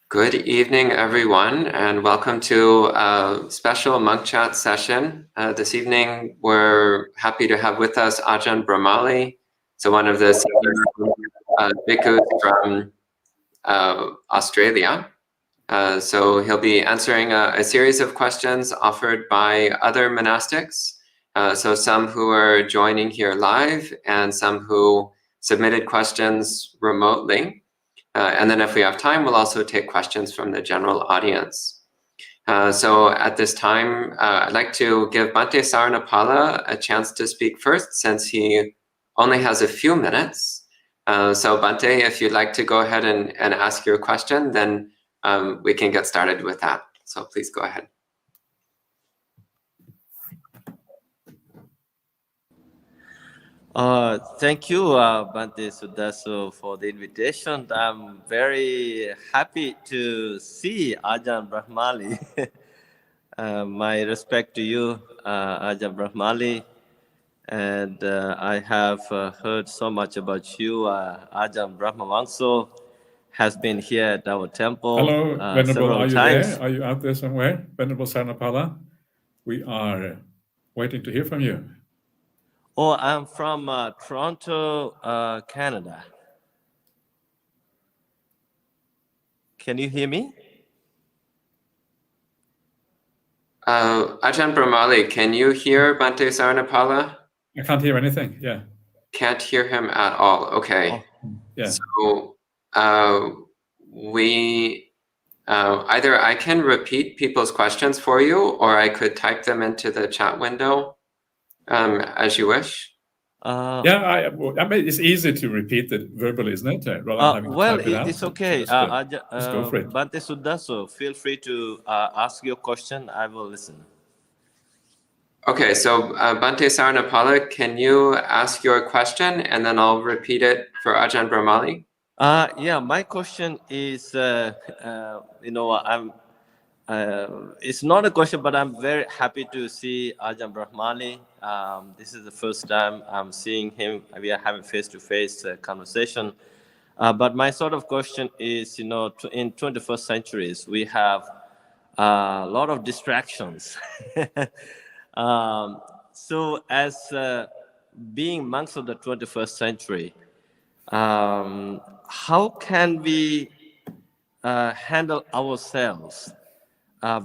Good evening, everyone, and welcome to a special monk chat session. This evening, we're happy to have with us Ajahn Brahmali, so one of the senior bhikkhus from Australia. So he'll be answering a series of questions offered by other monastics. So some who are joining here live and some who submitted questions remotely. And then if we have time, we'll also take questions from the general audience. So at this time, I'd like to give Bhante Saranapala a chance to speak first, since he only has a few minutes. So Bhante, if you'd like to go ahead and ask your question, then we can get started with that. So please go ahead. Thank you, Bhante Sudaso, for the invitation. I'm very happy to see Ajahn Brahmali. My respect to you, Ajahn Brahmali. And I have heard so much about you. Ajahn Brahmavamso has been here at our temple. Hello, Venerable, are you times. there? Are you out there somewhere? Venerable Saranapala, we are waiting to hear from you. Oh, I'm from Toronto, Canada. Can you hear me? Ajahn Brahmali, can you hear Bhante Saranapala? I can't hear anything, yeah. Can't hear him at all, okay. Oh, yeah. So either I can repeat people's questions for you, or I could type them into the chat window as you wish. I mean, it's easy to repeat it verbally, isn't it? Rather than having to type it out. It's okay. So just go for it. Bhante Sudaso, feel free to ask your question. I will listen. Okay, so Bhante Saranapala, can you ask your question, and then I'll repeat it for Ajahn Brahmali? My question is, I'm. It's not a question, but I'm very happy to see Ajahn Brahmali. This is the first time I'm seeing him. We are having face-to-face conversation. But my sort of question is, in 21st centuries, we have a lot of distractions. So as being monks of the 21st century, how can we handle ourselves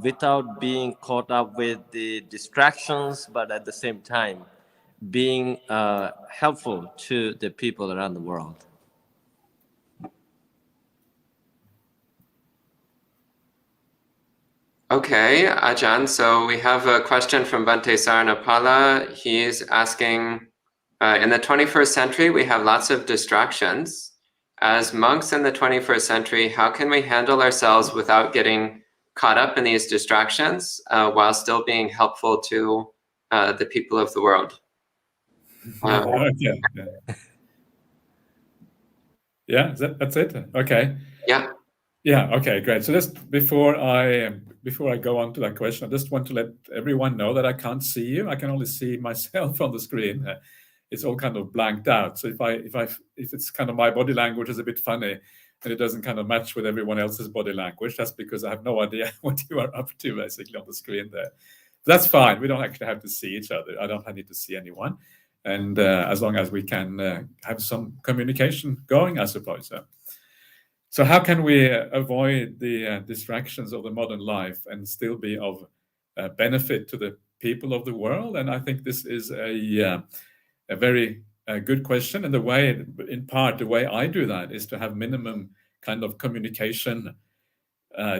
without being caught up with the distractions, but at the same time being helpful to the people around the world? Okay, Ajahn, so we have a question from Bhante Saranapala. He's asking, in the 21st century, we have lots of distractions. As monks in the 21st century, how can we handle ourselves without getting caught up in these distractions while still being helpful to the people of the world? That's it. Okay. Yeah. Okay. Great. So just before I go on to that question, I just want to let everyone know that I can't see you. I can only see myself on the screen. It's all kind of blanked out. So if it's kind of my body language is a bit funny and it doesn't kind of match with everyone else's body language, that's because I have no idea what you are up to basically on the screen there. But that's fine. We don't actually have to see each other. I don't need to see anyone. And as long as we can have some communication going, I suppose. So how can we avoid the distractions of the modern life and still be of benefit to the people of the world? And I think this is a very good question. And the way I do that is to have minimum kind of communication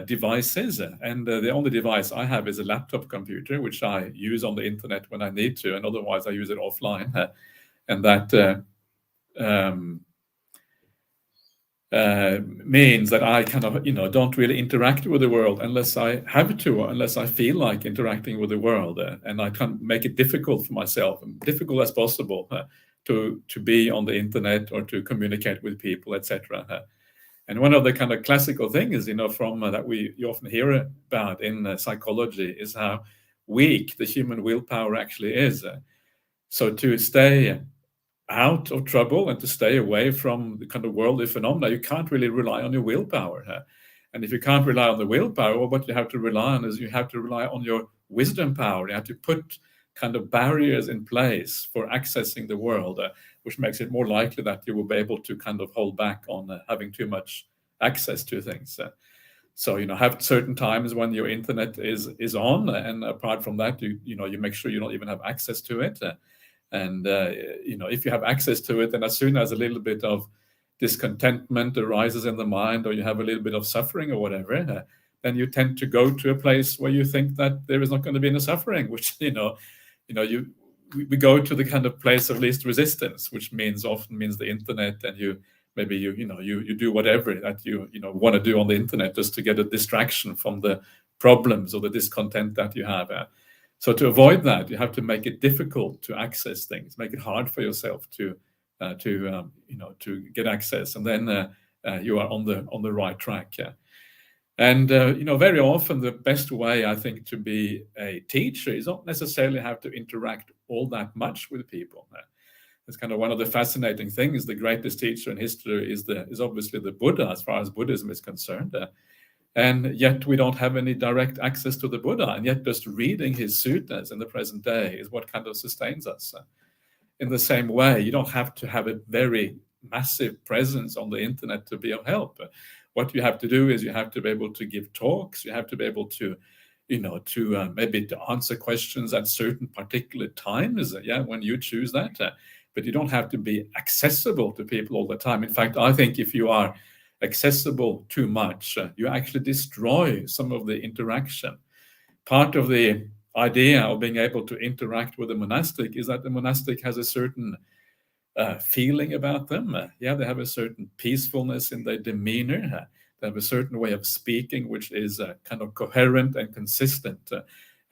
devices. And the only device I have is a laptop computer, which I use on the internet when I need to, and otherwise I use it offline. And that means that I kind of, don't really interact with the world unless I have to, unless I feel like interacting with the world. And I can make it difficult for myself, difficult as possible, to be on the internet or to communicate with people, etc. And one of the kind of classical things, from that you often hear about in psychology is how weak the human willpower actually is. So to stay out of trouble and to stay away from the kind of worldly phenomena, you can't really rely on your willpower. And if you can't rely on the willpower, well, what you have to rely on is you have to rely on your wisdom power. You have to put kind of barriers in place for accessing the world, which makes it more likely that you will be able to kind of hold back on having too much access to things. So, have certain times when your internet is on, and apart from that, you make sure you don't even have access to it. And if you have access to it, then as soon as a little bit of discontentment arises in the mind, or you have a little bit of suffering or whatever, then you tend to go to a place where you think that there is not going to be any suffering, which we go to the kind of place of least resistance, which often means the internet, and you do whatever that you want to do on the internet just to get a distraction from the problems or the discontent that you have. So to avoid that, you have to make it difficult to access things, make it hard for yourself to get access, and then you are on the right track. And very often the best way, I think, to be a teacher is not necessarily have to interact all that much with people. It's kind of one of the fascinating things. The greatest teacher in history is obviously the Buddha, as far as Buddhism is concerned. And yet we don't have any direct access to the Buddha, and yet just reading his suttas in the present day is what kind of sustains us. In the same way, you don't have to have a very massive presence on the internet to be of help. What you have to do is you have to be able to give talks. You have to be able to, maybe to answer questions at certain particular times, when you choose that. But you don't have to be accessible to people all the time. In fact, I think if you are accessible too much, you actually destroy some of the interaction. Part of the idea of being able to interact with a monastic is that the monastic has a certain feeling about them. They have a certain peacefulness in their demeanor. They have a certain way of speaking which is kind of coherent and consistent,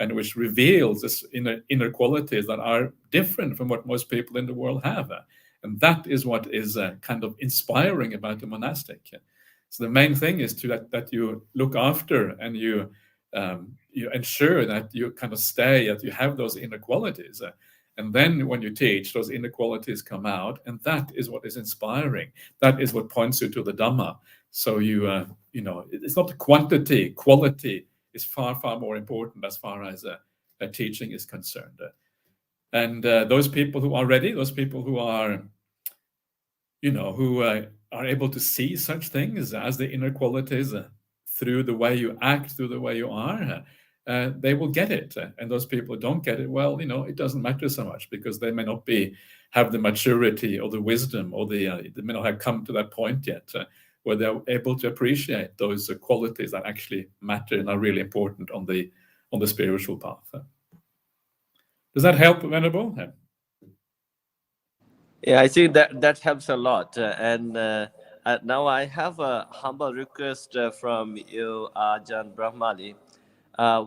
and which reveals this inner qualities that are different from what most people in the world have. And that is what is kind of inspiring about the monastic. So the main thing is that you look after and you ensure that you kind of that you have those inner qualities. And then when you teach, those inner qualities come out, and that is what is inspiring. That is what points you to the Dhamma. So it's not the quantity. Quality is far, far more important as far as teaching is concerned. And those people who are ready, those people who are, who are able to see such things as the inner qualities through the way you act, through the way you are, they will get it. And those people who don't get it, well, it doesn't matter so much, because they may not have the maturity or the wisdom, or they may not have come to that point yet where they're able to appreciate those qualities that actually matter and are really important on the spiritual path. Does that help, Venerable? Yeah, I think that helps a lot. And now I have a humble request from you, Ajahn Brahmali.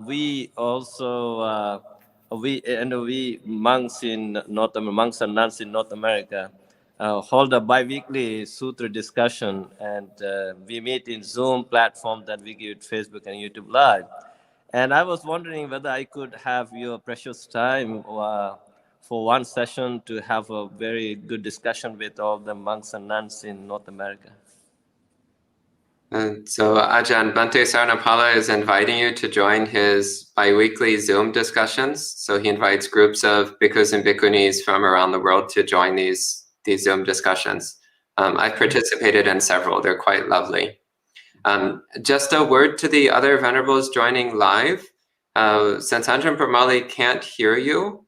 We also we monks and nuns in North America hold a bi-weekly sutra discussion, and we meet in Zoom platform that we give Facebook and YouTube Live. And I was wondering whether I could have your precious time for one session to have a very good discussion with all the monks and nuns in North America. And so Ajahn Bhante Sarnapala is inviting you to join his bi-weekly Zoom discussions. So he invites groups of bhikkhus and bhikkhunis from around the world to join these Zoom discussions. I've participated in several. They're quite lovely. Just a word to the other venerables joining live. Since Ajahn Brahmali can't hear you,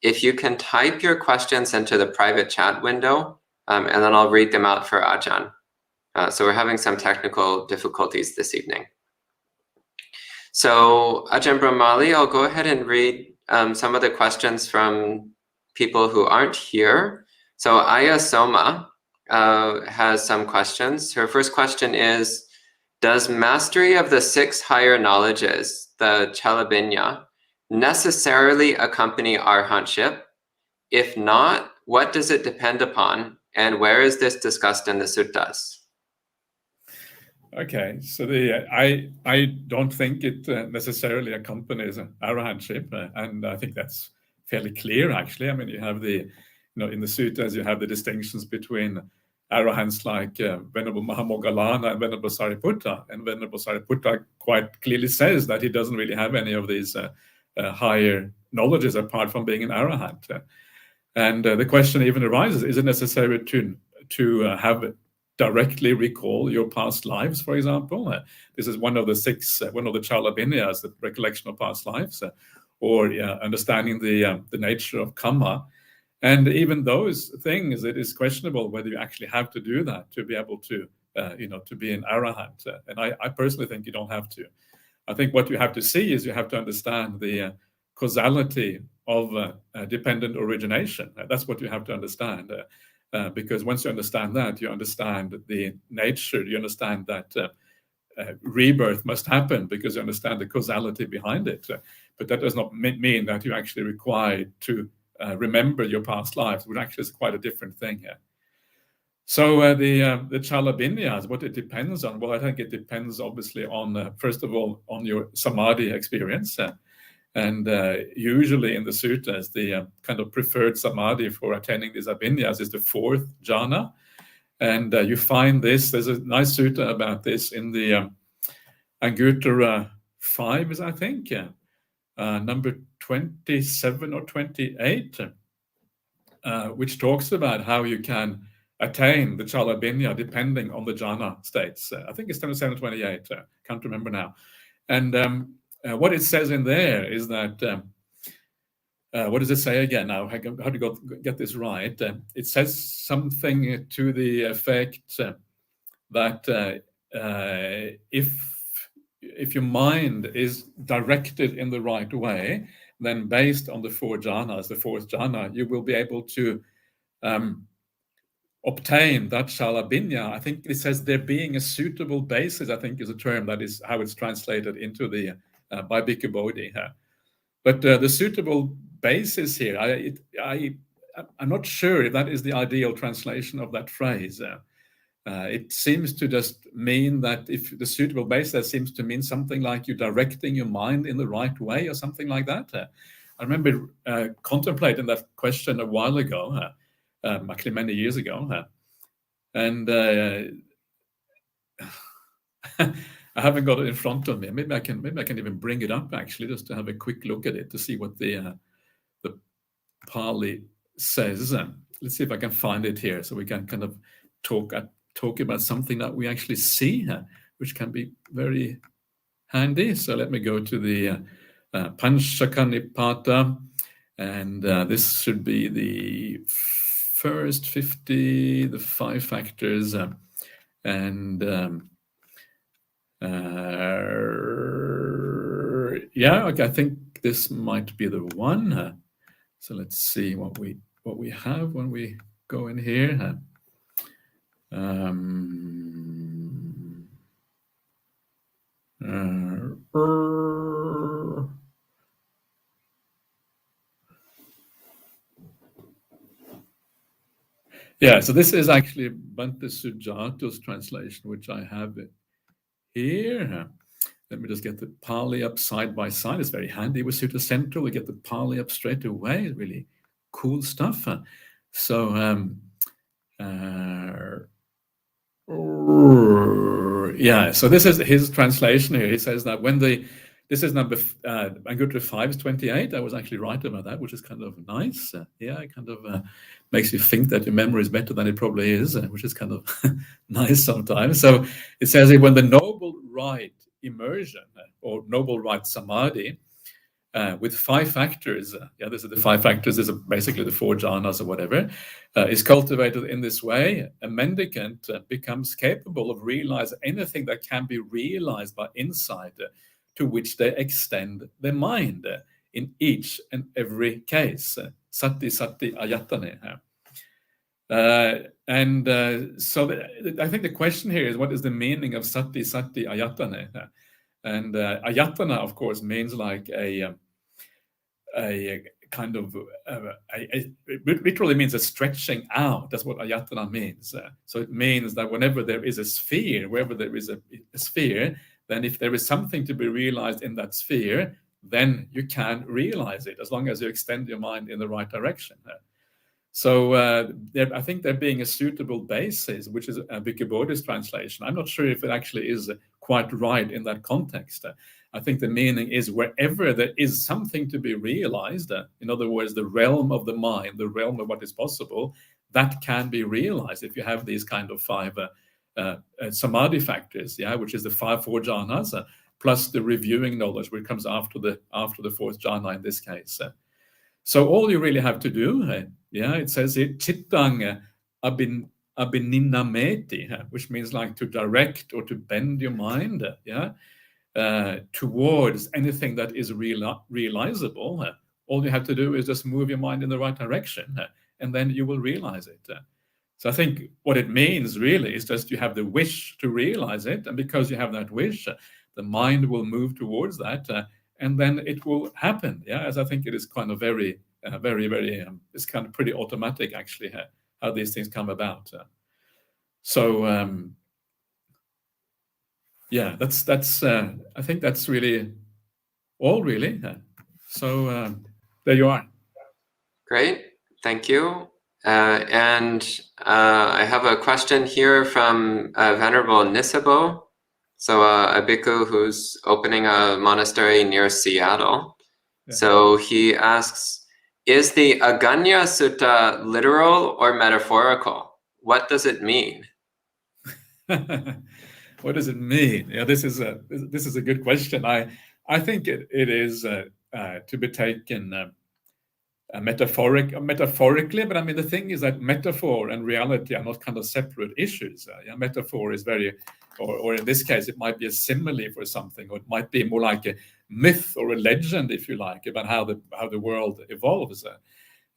if you can type your questions into the private chat window, and then I'll read them out for Ajahn. So we're having some technical difficulties this evening. So Ajahn Brahmali, I'll go ahead and read some of the questions from people who aren't here. So Aya Soma has some questions. Her first question is, does mastery of the 6 higher knowledges, the Chalabhinya, necessarily accompany arhatship? If not, what does it depend upon? And where is this discussed in the suttas? Okay, so I don't think it necessarily accompanies arahantship, and I think that's fairly clear, actually. I mean, you have in the suttas, you have the distinctions between arahants like Venerable Mahamoggallana and Venerable Sariputta. And Venerable Sariputta quite clearly says that he doesn't really have any of these higher knowledges apart from being an arahant. And the question even arises, is it necessary to have directly recall your past lives, for example? This is one of the six, one of the Chalabhinyas, the recollection of past lives, or understanding the nature of karma. And even those things, it is questionable whether you actually have to do that to be able to, to be an arahant. And I personally think you don't have to. I think what you have to see is you have to understand the causality of dependent origination. That's what you have to understand. Because once you understand that, you understand the nature, you understand that rebirth must happen because you understand the causality behind it. But that does not mean that you're actually required to remember your past lives, which actually is quite a different thing here. So the Chalabhinyas, what it depends on? Well, I think it depends obviously on, first of all, on your samadhi experience. And usually in the suttas, the kind of preferred samadhi for attaining these abhinyas is the fourth jhana. And you find this, there's a nice sutta about this in the Anguttara 5, I think, number 27 or 28, which talks about how you can attain the Chalabhinya depending on the jhana states. I think it's 27 or 28, can't remember now. And what it says in there is that, what does it say again now? How to get this right? It says something to the effect that if your mind is directed in the right way, then based on the four jhanas, the fourth jhana, you will be able to obtain that Chalabhinya. I think it says there being a suitable basis, I think is a term that is how it's translated into the by Bhikkhu Bodhi. But the suitable basis here, I'm not sure if that is the ideal translation of that phrase. It seems to just mean that if the suitable basis, that seems to mean something like you're directing your mind in the right way or something like that. I remember contemplating that question a while ago, actually many years ago. And I haven't got it in front of me. Maybe I can even bring it up actually, just to have a quick look at it to see what the Pali says. Let's see if I can find it here, so we can kind of talk about something that we actually see, which can be very handy. So let me go to the Panchaka Nipata, and this should be the first 50, the 5 factors, and yeah, okay, I think this might be the one. So let's see what we have when we go in here. Yeah, so this is actually Bhante Sujato's translation, which I have here. Let me just get the Pali up side by side. It's very handy with Sutta Central. We get the Pali up straight away. Really cool stuff. So, yeah, so this is his translation here. He says that this is number Anguttara 5 is 28. I was actually right about that, which is kind of nice. Yeah, it kind of makes you think that your memory is better than it probably is, which is kind of nice sometimes. So it says here, when the noble right immersion or noble right samadhi with 5 factors, this is the 5 factors, this is basically the 4 jhanas or whatever, is cultivated in this way, a mendicant becomes capable of realizing anything that can be realized by insight to which they extend their mind in each and every case. Sati sati ayatane. So I think the question here is, what is the meaning of sati sati ayatane? And ayatana, of course, means like a kind of it literally means a stretching out. That's what ayatana means. So it means that whenever there is a sphere, wherever there is a sphere, then if there is something to be realized in that sphere, then you can realize it as long as you extend your mind in the right direction. So I think there being a suitable basis, which is a Bhikkhu translation. I'm not sure if it actually is quite right in that context. I think the meaning is wherever there is something to be realized, in other words, the realm of the mind, the realm of what is possible, that can be realized if you have these kind of 5 samadhi factors, which is the 4 jhanas, plus the reviewing knowledge, which comes after the 4th jhana in this case. So all you really have to do, it says here, chittang abhininameti, which means like to direct or to bend your mind, towards anything that is realizable. All you have to do is just move your mind in the right direction, and then you will realize it. So I think what it means really is just you have the wish to realize it, and because you have that wish, the mind will move towards that, and then it will happen. As I think it is kind of very, very, it's kind of pretty automatic actually how these things come about. That's I think that's really all really. So there you are. Great, thank you. And I have a question here from Venerable Nisabo. So a bhikkhu who's opening a monastery near Seattle. Yeah. So he asks, is the Aganna Sutta literal or metaphorical? What does it mean? What does it mean? This is a good question. I think it is to be taken metaphorically, but I mean the thing is that metaphor and reality are not kind of separate issues. Metaphor is very, or in this case, it might be a simile for something, or it might be more like a myth or a legend, if you like, about how the world evolves.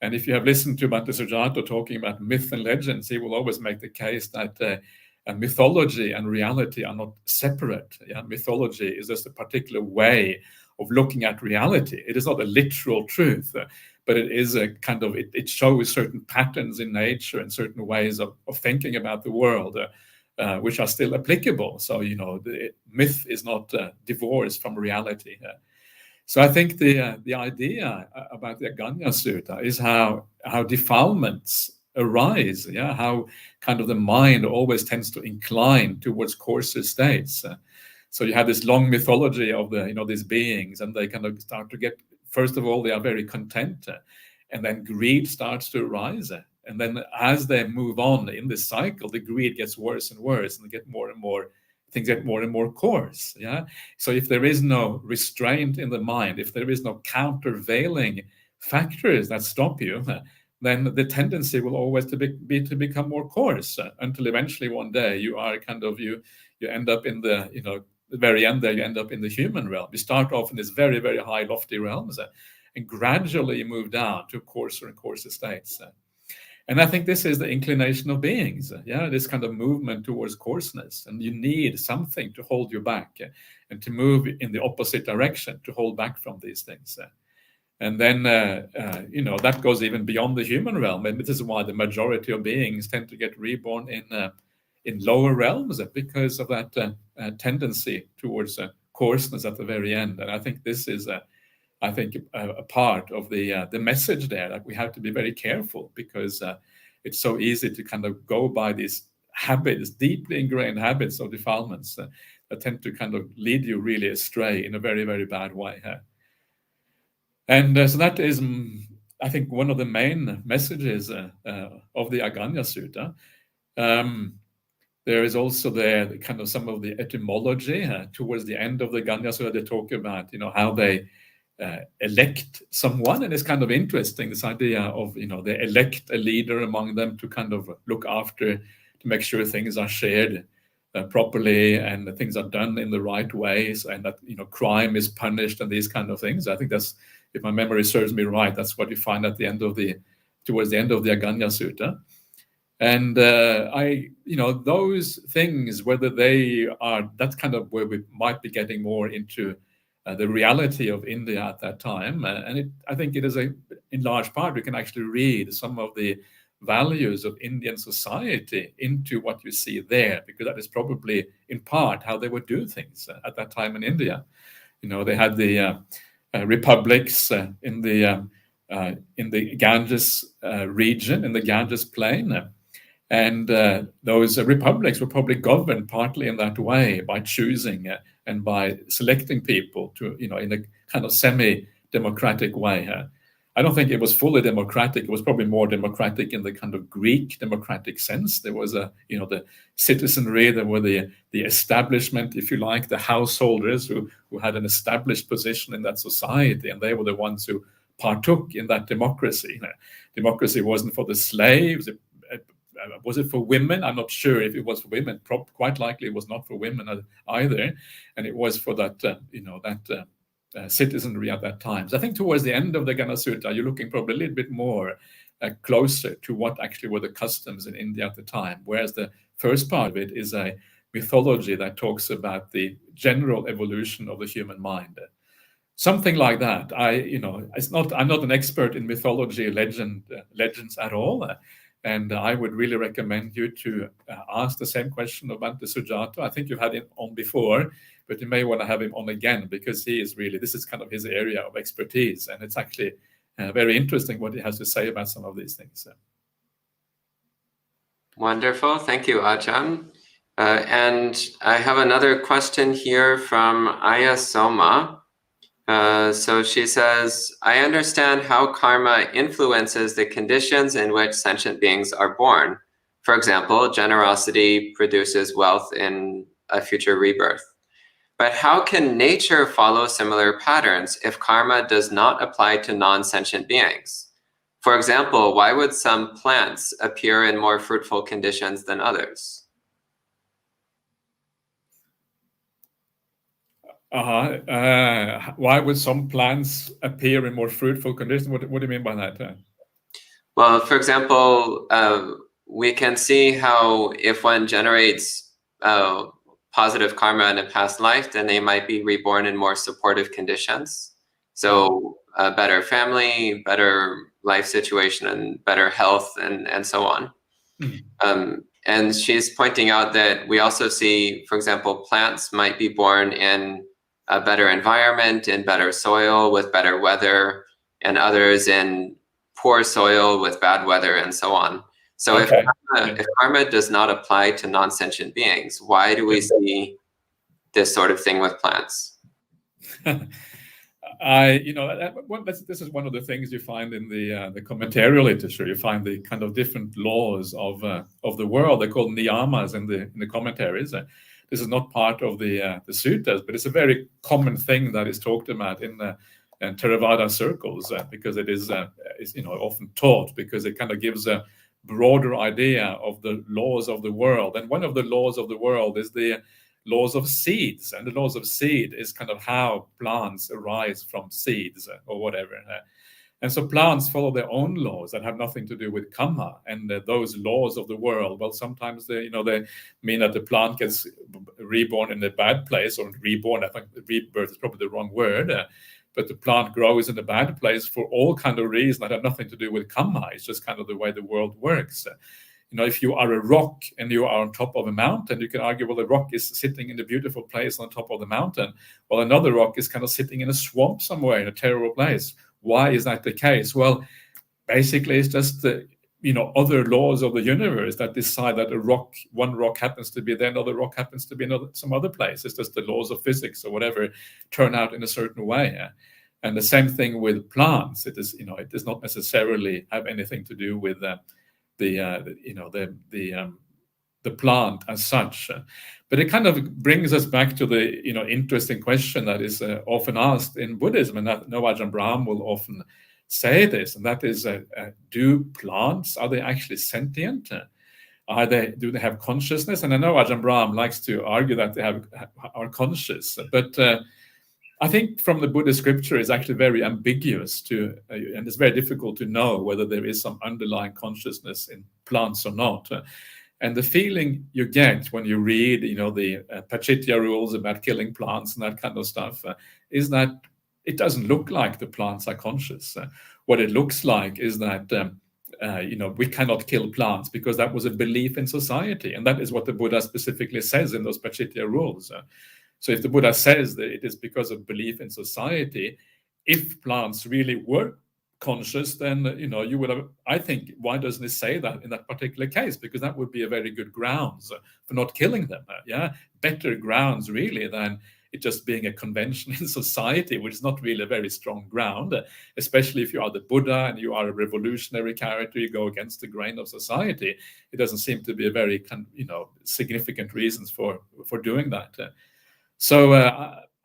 And if you have listened to Bhante Sujato talking about myth and legends, he will always make the case that mythology and reality are not separate. Mythology is just a particular way of looking at reality. It is not a literal truth, but it is a kind of, it shows certain patterns in nature and certain ways of thinking about the world, which are still applicable. So, the myth is not divorced from reality. So I think the idea about the Aganna Sutta is how defilements arise, how kind of the mind always tends to incline towards coarser states. So you have this long mythology of these beings, and they kind of start to get, first of all, they are very content, and then greed starts to arise. And then as they move on in this cycle, the greed gets worse and worse, and they get more and more, things get more and more coarse. So if there is no restraint in the mind, if there is no countervailing factors that stop you, then the tendency will always be to become more coarse, until eventually one day you are kind of, you end up in the, the very end there, you end up in the human realm. You start off in this very, very high, lofty realms, and gradually you move down to coarser and coarser states. And I think this is the inclination of beings, this kind of movement towards coarseness. And you need something to hold you back and to move in the opposite direction, to hold back from these things. And then, that goes even beyond the human realm. And this is why the majority of beings tend to get reborn in lower realms, because of that tendency towards coarseness at the very end. And I think this is a part of the message there, that we have to be very careful, because it's so easy to kind of go by these habits, deeply ingrained habits of defilements that tend to kind of lead you really astray in a very, very bad way. And so that is, I think, one of the main messages of the Aganna Sutta. There is also there kind of some of the etymology towards the end of the Aganna Sutta. They talk about, how they elect someone, and it's kind of interesting, this idea of, they elect a leader among them to kind of look after, to make sure things are shared properly and things are done in the right ways, and that crime is punished and these kind of things. I think that's, if my memory serves me right, that's what you find at the end of towards the end of the Aganna Sutta. And those things, whether they are, that's kind of where we might be getting more into the reality of India at that time. I think it is in large part, we can actually read some of the values of Indian society into what you see there, because that is probably in part how they would do things at that time in India. They had the republics in the in the Ganges region, in the Ganges plain. And those republics were probably governed partly in that way by choosing and by selecting people to, in a kind of semi-democratic way. I don't think it was fully democratic. It was probably more democratic in the kind of Greek democratic sense. There was the citizenry, there were the establishment, if you like, the householders who had an established position in that society, and they were the ones who partook in that democracy. Democracy wasn't for the slaves. Was it for women? I'm not sure if it was for women. Quite likely it was not for women either, and it was for that citizenry at that time. So I think towards the end of the Aganna Sutta, you're looking probably a little bit more closer to what actually were the customs in India at the time, whereas the first part of it is a mythology that talks about the general evolution of the human mind. Something like that. I'm not an expert in mythology, legends at all. And I would really recommend you to ask the same question of Bhante Sujato. I think you've had him on before, but you may want to have him on again, because this is kind of his area of expertise. And it's actually very interesting what he has to say about some of these things. Wonderful. Thank you, Ajahn. And I have another question here from Aya Soma. So she says, I understand how karma influences the conditions in which sentient beings are born. For example, generosity produces wealth in a future rebirth. But how can nature follow similar patterns if karma does not apply to non-sentient beings? For example, why would some plants appear in more fruitful conditions than others? Why would some plants appear in more fruitful conditions? What do you mean by that? Well, for example, we can see how if one generates positive karma in a past life, then they might be reborn in more supportive conditions. So a better family, better life situation, and better health, and so on. And she's pointing out that we also see, for example, plants might be born in a better environment, in better soil with better weather, and others in poor soil with bad weather, and so on. So if karma does not apply to non-sentient beings, why do we see this sort of thing with plants? This is one of the things you find in the commentarial literature. You find the kind of different laws of the world. They're called niyamas in the commentaries. This is not part of the suttas, but it's a very common thing that is talked about in Theravada circles, because it is often taught, because it kind of gives a broader idea of the laws of the world. And one of the laws of the world is the laws of seeds, and the laws of seed is kind of how plants arise from seeds or whatever. And so plants follow their own laws that have nothing to do with karma. And those laws of the world, well, sometimes they mean that the plant gets reborn in a bad place, or reborn. I think rebirth is probably the wrong word. But the plant grows in a bad place for all kind of reasons that have nothing to do with karma. It's just kind of the way the world works. If you are a rock and you are on top of a mountain, you can argue, well, the rock is sitting in a beautiful place on top of the mountain, while another rock is kind of sitting in a swamp somewhere in a terrible place. Why is that the case? Well, basically, it's just other laws of the universe that decide that one rock happens to be there, another rock happens to be some other place. It's just the laws of physics or whatever turn out in a certain way. And the same thing with plants. It does not necessarily have anything to do with the plant as such. But it kind of brings us back to the interesting question that is often asked in Buddhism, and that Ajahn Brahmali will often say this, and that is, do plants, are they actually sentient? Do they have consciousness? And I know Ajahn Brahmali likes to argue that they are conscious, but I think from the Buddhist scripture is actually very ambiguous and it's very difficult to know whether there is some underlying consciousness in plants or not. And the feeling you get when you read, the Pachitya rules about killing plants and that kind of stuff, is that it doesn't look like the plants are conscious. What it looks like is that, we cannot kill plants because that was a belief in society. And that is what the Buddha specifically says in those Pachitya rules. So if the Buddha says that it is because of belief in society, if plants really were conscious, then you would have. I think, why doesn't it say that in that particular case? Because that would be a very good grounds for not killing them. Better grounds really than it just being a convention in society, which is not really a very strong ground, especially if you are the Buddha and you are a revolutionary character, you go against the grain of society. It doesn't seem to be a very significant reasons for doing that. So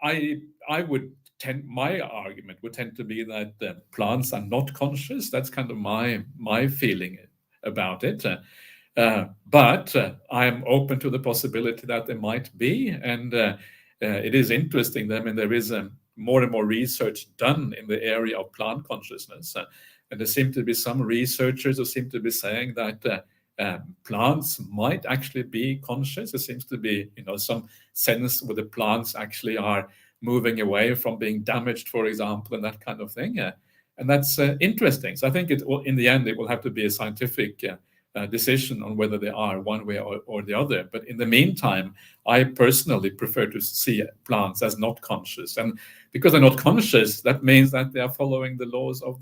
I would tend, my argument would tend to be that plants are not conscious. That's kind of my feeling about it. But I am open to the possibility that they might be, and it is interesting. I mean, there is more and more research done in the area of plant consciousness, and there seem to be some researchers who seem to be saying that plants might actually be conscious. There seems to be, some sense where the plants actually are moving away from being damaged, for example, and that kind of thing. And that's interesting. So I think in the end, it will have to be a scientific decision on whether they are one way or the other. But in the meantime, I personally prefer to see plants as not conscious. And because they're not conscious, that means that they are following the laws of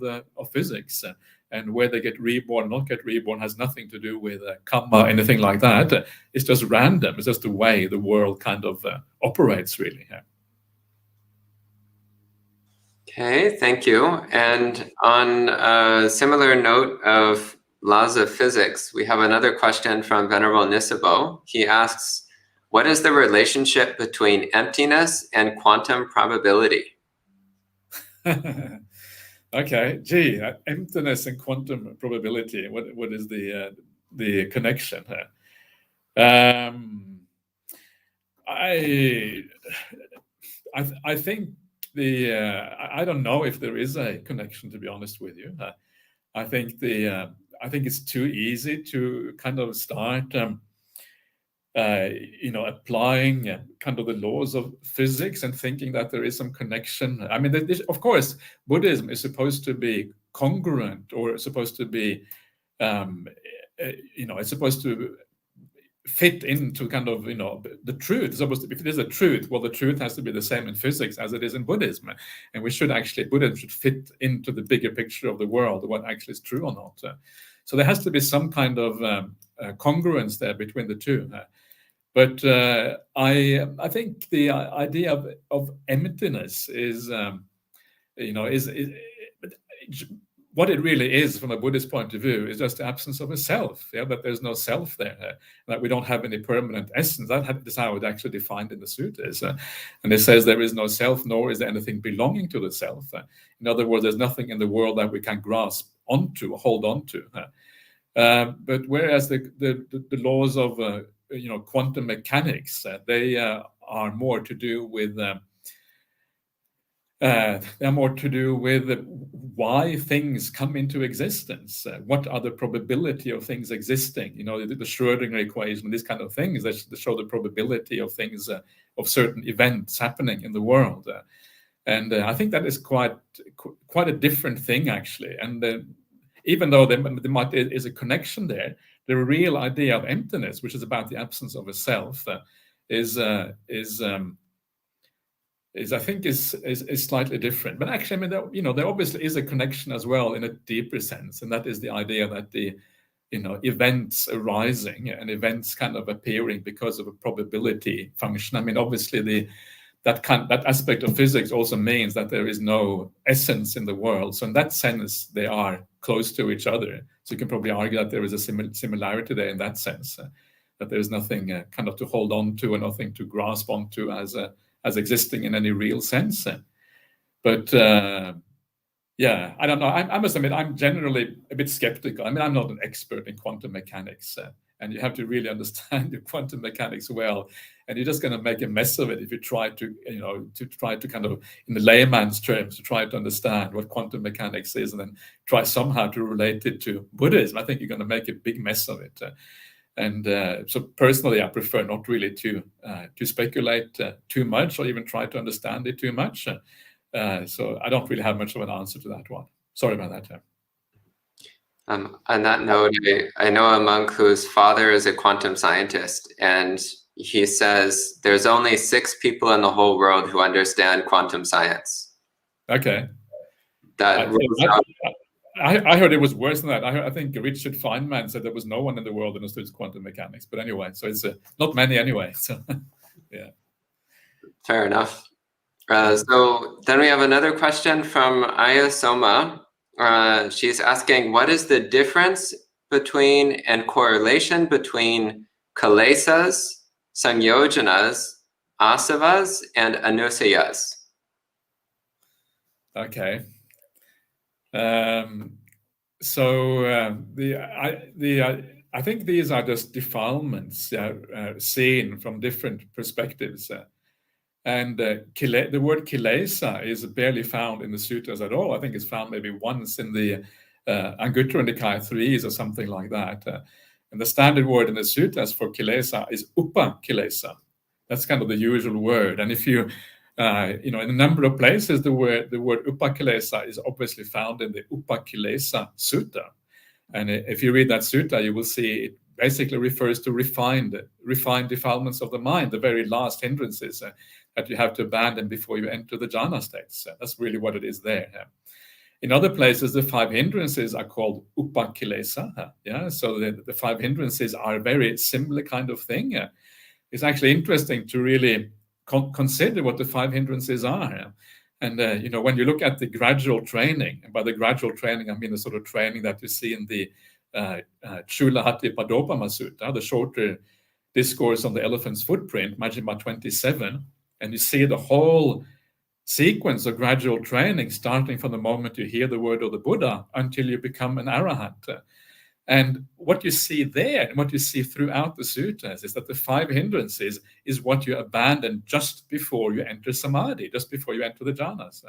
physics. And where they get reborn, not get reborn, has nothing to do with karma, anything like that. It's just random. It's just the way the world kind of operates, really. Okay, thank you. And on a similar note of laws of physics, we have another question from Venerable Nisabo. He asks, what is the relationship between emptiness and quantum probability? Okay, emptiness and quantum probability. What is the connection here? I think I don't know if there is a connection, to be honest with you. I think it's too easy to kind of start applying kind of the laws of physics and thinking that there is some connection. I mean, of course, Buddhism is supposed to be congruent, or supposed to be, it's supposed to fit into kind of, the truth. It's supposed to be, if it is a truth, well, the truth has to be the same in physics as it is in Buddhism. And Buddhism should fit into the bigger picture of the world, what actually is true or not. So there has to be some kind of congruence there between the two. But I think the idea of emptiness is, what it really is from a Buddhist point of view is just the absence of a self. That there's no self there, that we don't have any permanent essence. That's how it actually defined in the sutras. And it says there is no self, nor is there anything belonging to the self. In other words, there's nothing in the world that we can grasp onto, hold onto. But whereas the laws of quantum mechanics, they are more to do with why things come into existence. What are the probability of things existing? The Schrödinger equation, these kind of things that show the probability of things, of certain events happening in the world. And I think that is quite a different thing, actually. And even though there is a connection there, the real idea of emptiness, which is about the absence of a self, is I think is slightly different. But actually, I mean, there obviously is a connection as well in a deeper sense, and that is the idea that the events arising and events kind of appearing because of a probability function. I mean, obviously that aspect of physics also means that there is no essence in the world. So in that sense, they are close to each other. So you can probably argue that there is a similarity there in that sense, that there is nothing kind of to hold on to and nothing to grasp onto as existing in any real sense. But I don't know. I must admit, I'm generally a bit skeptical. I mean, I'm not an expert in quantum mechanics, and you have to really understand your quantum mechanics well. And you're just going to make a mess of it if you try to, kind of, in the layman's terms, to try to understand what quantum mechanics is, and then try somehow to relate it to Buddhism. I think you're going to make a big mess of it. And so personally, I prefer not really to speculate too much, or even try to understand it too much. So I don't really have much of an answer to that one. Sorry about that. On that note, I know a monk whose father is a quantum scientist, and he says there's only 6 people in the whole world who understand quantum science. Okay. I heard it was worse than that. I think Richard Feynman said there was no one in the world who understood quantum mechanics. But anyway, so it's not many anyway. So yeah. Fair enough. So then we have another question from Aya Soma. She's asking, what is the difference between and correlation between kilesas, sangyojanas, asavas, and anusayas? Okay. I think these are just defilements seen from different perspectives. And the word kilesa is barely found in the sutras at all. I think it's found maybe once in the Anguttara Nikaya 3s or something like that. And the standard word in the sutras for kilesa is upakilesa. That's kind of the usual word. And if you, in a number of places, the word upakilesa is obviously found in the Upakilesa Sutta. And if you read that sutta, you will see it basically refers to refined defilements of the mind, the very last hindrances that you have to abandon before you enter the jhana states. That's really what it is there. In other places, the 5 hindrances are called upakilesa. So the 5 hindrances are a very similar kind of thing. It's actually interesting to really consider what the 5 hindrances are. And, when you look at the gradual training, and by the gradual training, I mean the sort of training that you see in the Chulahati Padopama Sutta, the shorter discourse on the elephant's footprint, Majjhima 27, and you see the whole sequence of gradual training starting from the moment you hear the word of the Buddha until you become an arahant. And what you see there and what you see throughout the sutras is that the 5 hindrances is what you abandon just before you enter samadhi, just before you enter the jhanas.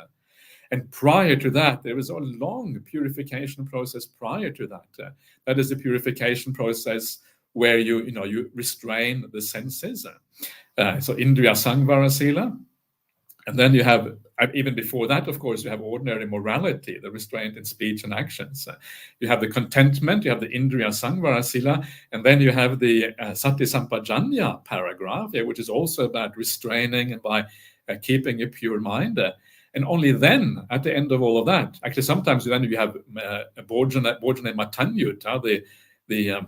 And prior to that, there is a long purification process prior to that. That is the purification process where you restrain the senses. So Indriya Sangvara Sila. And then you have, even before that, of course, you have ordinary morality, the restraint in speech and actions. You have the contentment, you have the Indriya Sangvara Sila, and then you have the Sati Sampajanya paragraph, which is also about restraining and by keeping a pure mind. And only then, at the end of all of that, actually sometimes then you have Bhojana Matanyuta, the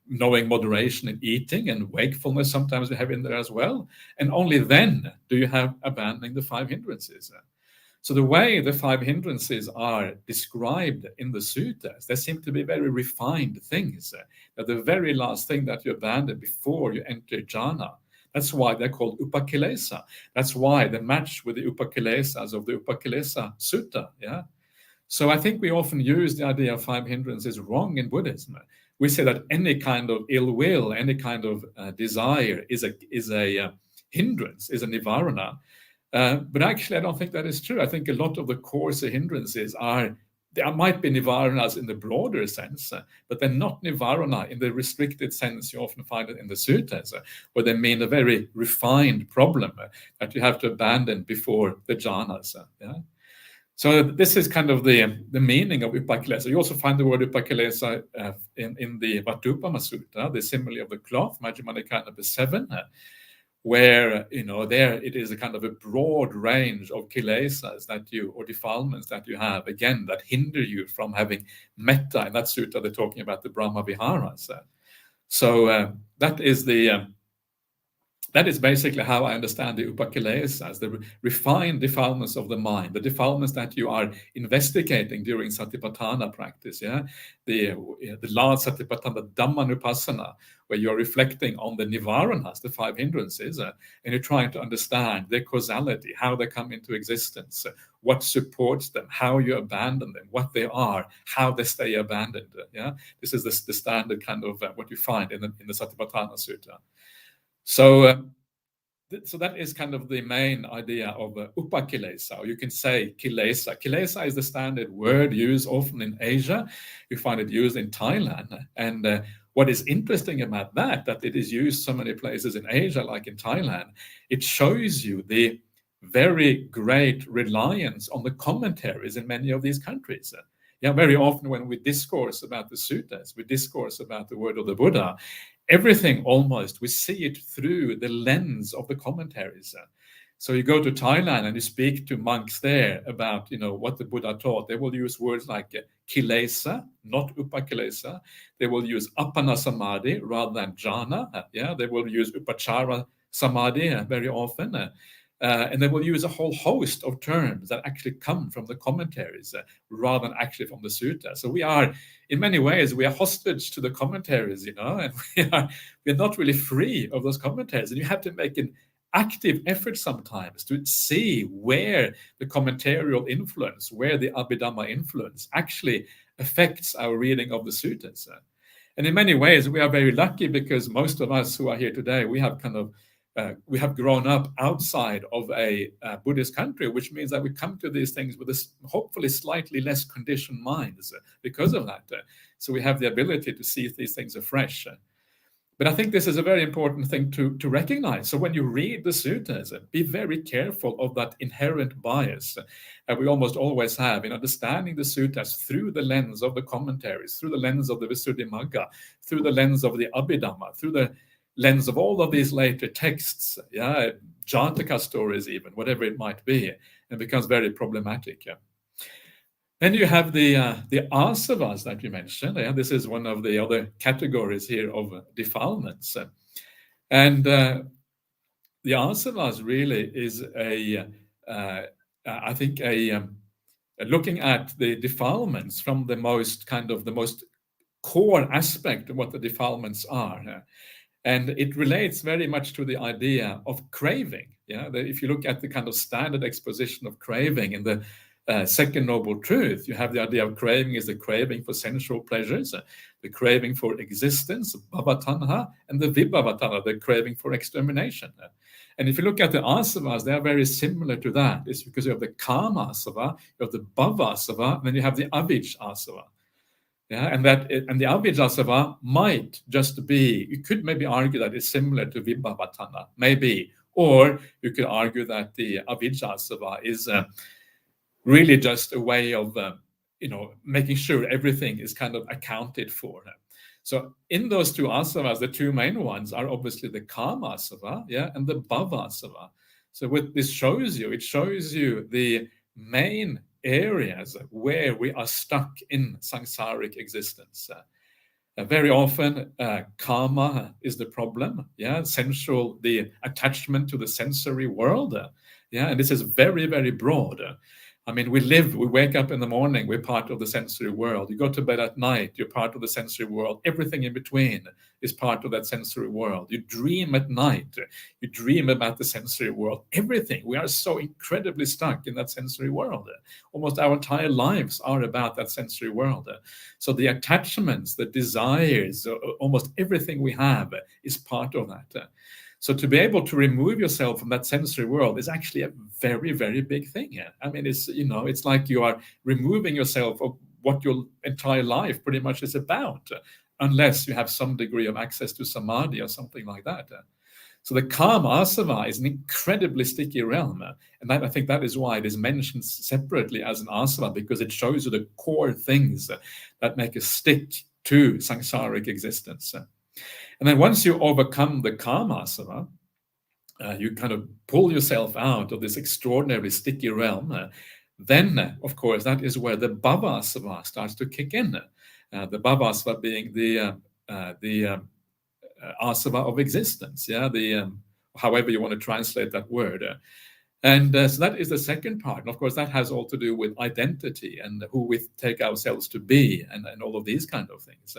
knowing moderation in eating and wakefulness sometimes we have in there as well. And only then do you have abandoning the 5 hindrances. So the way the 5 hindrances are described in the suttas, they seem to be very refined things. That the very last thing that you abandon before you enter jhana, that's why they're called upakilesa. That's why they match with the upakilesas of the Upakilesa Sutta. So I think we often use the idea of 5 hindrances wrong in Buddhism. We say that any kind of ill will, any kind of desire is a hindrance, is a nivarana. But actually, I don't think that is true. I think a lot of the coarser hindrances there might be nivaranas in the broader sense, but they're not nivarana in the restricted sense you often find it in the suttas, where they mean a very refined problem that you have to abandon before the jhanas. So this is kind of the meaning of upakilesa. You also find the word upakilesa in the Vatupama Sutta, the simile of the cloth, Majjhima Nikaya number 7, where there it is a kind of a broad range of kilesas or defilements that you have, again, that hinder you from having metta. In that sutta, they're talking about the Brahma Viharas. So that is basically how I understand the upakilesas, the refined defilements of the mind, the defilements that you are investigating during satipatthana practice. The large satipatthana dhammanupassana, where you're reflecting on the nivaranas, the 5 hindrances, and you're trying to understand their causality, how they come into existence, what supports them, how you abandon them, what they are, how they stay abandoned. This is the standard kind of what you find in the Satipatthana Sutta. So that is kind of the main idea of upakilesa, or you can say kilesa. Kilesa is the standard word used often in Asia. You find it used in Thailand. And what is interesting about that it is used so many places in Asia, like in Thailand, it shows you the very great reliance on the commentaries in many of these countries. Very often when we discourse about the suttas, we discourse about the word of the Buddha, everything almost, we see it through the lens of the commentaries. So you go to Thailand and you speak to monks there about, what the Buddha taught. They will use words like kilesa, not upakilesa. They will use appana samadhi rather than jhana. They will use upachara samadhi very often. And they will use a whole host of terms that actually come from the commentaries rather than actually from the sutta. So we are, in many ways, we are hostage to the commentaries, and we're not really free of those commentaries. And you have to make an active effort sometimes to see where the commentarial influence, where the Abhidhamma influence actually affects our reading of the suttas. And in many ways, we are very lucky because most of us who are here today, we have we have grown up outside of a Buddhist country, which means that we come to these things with hopefully slightly less conditioned minds because of that. So we have the ability to see these things afresh. But I think this is a very important thing to recognize. So when you read the suttas, be very careful of that inherent bias that we almost always have in understanding the suttas through the lens of the commentaries, through the lens of the Visuddhimagga, through the lens of the Abhidhamma, through the lens of all of these later texts, Jataka stories even, whatever it might be, and becomes very problematic. Then you have the asavas that you mentioned. This is one of the other categories here of defilements. And the asavas really is I think looking at the defilements from the most core aspect of what the defilements are. And it relates very much to the idea of craving. That if you look at the kind of standard exposition of craving in the second noble truth, you have the idea of craving is the craving for sensual pleasures, the craving for existence, bhavatanha, and the vibhavatanha, the craving for extermination. And if you look at the asavas, they are very similar to that. It's because you have the kama asava, you have the bhava asava, and then you have the avij asava. And the avijasava might just be, you could maybe argue that it's similar to vibhavatana, maybe, or you could argue that the avijasava is really just a way of, making sure everything is kind of accounted for. So in those two asavas, the two main ones are obviously the kama asava, and the bhava asava. So what this shows you, it shows you the main areas where we are stuck in samsaric existence. Very often, karma is the problem. Sensual, the attachment to the sensory world. And this is very, very broad. I mean, we wake up in the morning, we're part of the sensory world. You go to bed at night, you're part of the sensory world. Everything in between is part of that sensory world. You dream at night, you dream about the sensory world. Everything. We are so incredibly stuck in that sensory world. Almost our entire lives are about that sensory world. So the attachments, the desires, almost everything we have is part of that. So to be able to remove yourself from that sensory world is actually a very, very big thing. I mean, it's like you are removing yourself of what your entire life pretty much is about, unless you have some degree of access to samadhi or something like that. So the kama asava is an incredibly sticky realm. And I think that is why it is mentioned separately as an asava, because it shows you the core things that make us stick to samsaric existence. And then once you overcome the kama asava, you kind of pull yourself out of this extraordinarily sticky realm. Then, of course, that is where the bhava asava starts to kick in. The bhava asava being the asava of existence, however you want to translate that word. And so that is the second part. And of course, that has all to do with identity and who we take ourselves to be and all of these kind of things.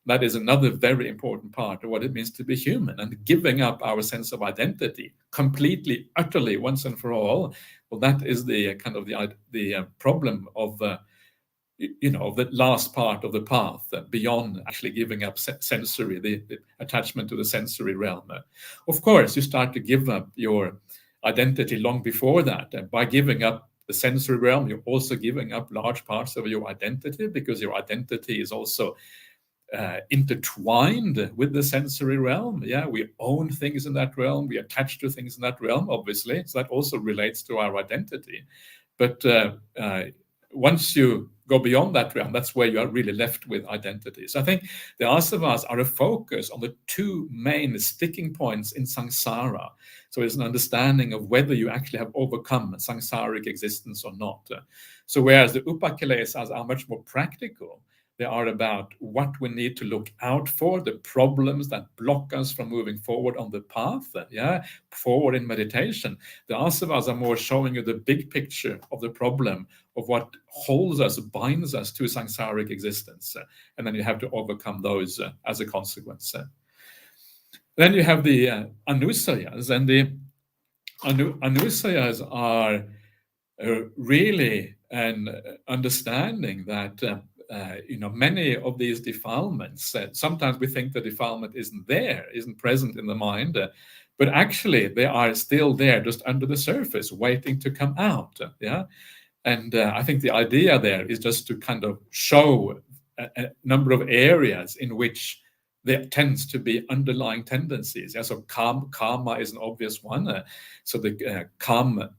That is another very important part of what it means to be human, and giving up our sense of identity completely, utterly, once and for all. Well, that is the kind of the problem of the last part of the path, beyond actually giving up sensory, the attachment to the sensory realm. Of course, you start to give up your identity long before that, and by giving up the sensory realm, you're also giving up large parts of your identity, because your identity is also intertwined with the sensory realm. We own things in that realm, we attach to things in that realm, obviously, so that also relates to our identity. But once you go beyond that realm, that's where you are really left with identity. So I think the asavas are a focus on the two main sticking points in samsara. So it's an understanding of whether you actually have overcome samsaric existence or not. So whereas the upakilesas are much more practical, they are about what we need to look out for, the problems that block us from moving forward on the path, forward in meditation. The asavas are more showing you the big picture of the problem, of what holds us, binds us to samsaric existence. And then you have to overcome those as a consequence. Then you have the anusayas, and the anusayas are really an understanding that many of these defilements, sometimes we think the defilement isn't present in the mind, but actually they are still there, just under the surface, waiting to come out. And I think the idea there is just to kind of show a number of areas in which there tends to be underlying tendencies. So karma is an obvious one. So the karmanusya,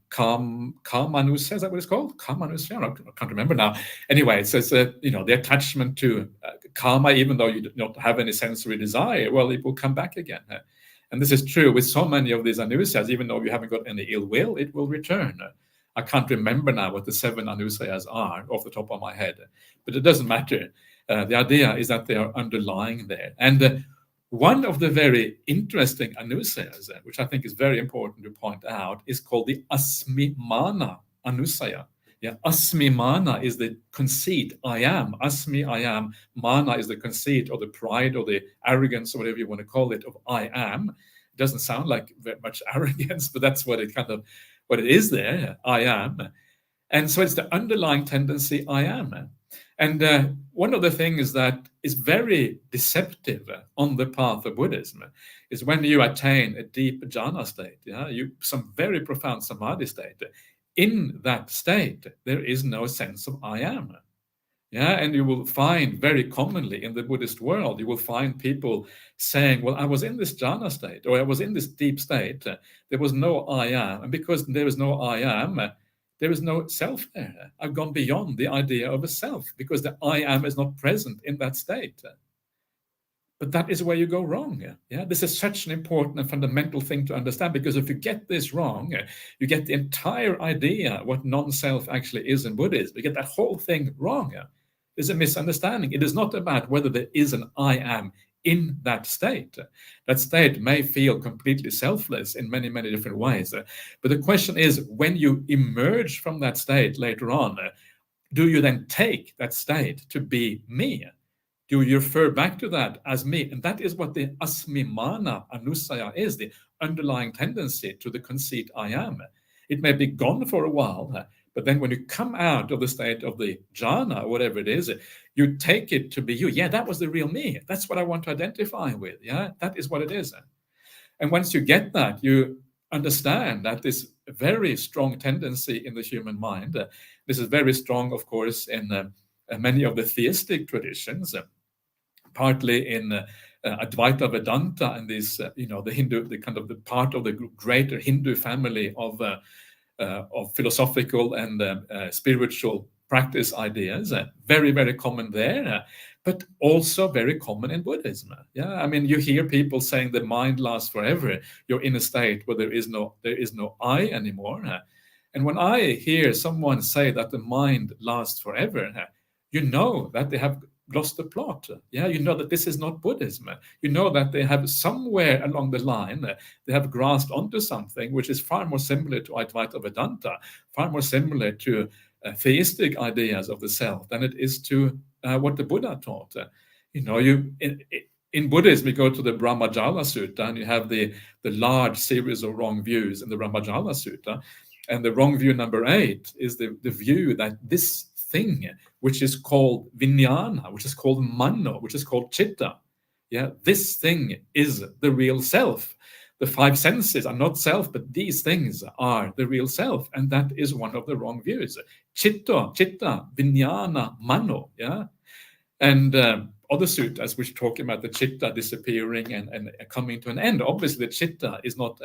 is that what it's called? Karmanusya? I can't remember now. Anyway, it says that the attachment to karma, even though you do not have any sensory desire, well, it will come back again. And this is true with so many of these anusyas. Even though you haven't got any ill will, it will return. I can't remember now what the 7 anusayas are off the top of my head, but it doesn't matter. The idea is that they are underlying there. And one of the very interesting anusayas, which I think is very important to point out, is called the asmimana anusaya. Asmimana is the conceit, I am. Asmi, I am. Mana is the conceit or the pride or the arrogance or whatever you want to call it of I am. It doesn't sound like very much arrogance, but that's what it is there, I am. And so it's the underlying tendency, I am. And one of the things that is very deceptive on the path of Buddhism is when you attain a deep jhana state, some very profound samadhi state. In that state, there is no sense of I am. And you will find very commonly in the Buddhist world, you will find people saying, well, I was in this jhana state, or I was in this deep state. There was no I am. And because there is no I am, there is no self there. I've gone beyond the idea of a self because the I am is not present in that state. But that is where you go wrong. This is such an important and fundamental thing to understand, because if you get this wrong, you get the entire idea what non-self actually is in Buddhism. You get that whole thing wrong. There's a misunderstanding. It is not about whether there is an I am in that state. That state may feel completely selfless in many, many different ways. But the question is, when you emerge from that state later on, do you then take that state to be me? Do you refer back to that as me? And that is what the asmimana anusaya is, the underlying tendency to the conceit I am. It may be gone for a while, but then when you come out of the state of the jhana, or whatever it is, you take it to be you. That was the real me. That's what I want to identify with. That is what it is. And once you get that, you understand that this very strong tendency in the human mind, this is very strong, of course, in many of the theistic traditions, partly in Advaita Vedanta and this, the Hindu, the kind of the part of the greater Hindu family of philosophical and spiritual practice ideas. Very, very common there, but also very common in Buddhism. I mean, you hear people saying the mind lasts forever. You're in a state where there is no I anymore. And when I hear someone say that the mind lasts forever, you know that they have lost the plot. You know that this is not Buddhism. You know that they have somewhere along the line, they have grasped onto something which is far more similar to Advaita Vedanta, far more similar to theistic ideas of the self than it is to what the Buddha taught. In Buddhism, you go to the Brahmajala Sutta and you have the large series of wrong views in the Brahmajala Sutta. And the wrong view number 8 is the view that this thing, which is called vijnana, which is called mano, which is called chitta, this thing is the real self. The 5 senses are not self, but these things are the real self. And that is one of the wrong views. Chitta, vijnana, mano, And other suttas which talk about the chitta disappearing and coming to an end. Obviously, the chitta is not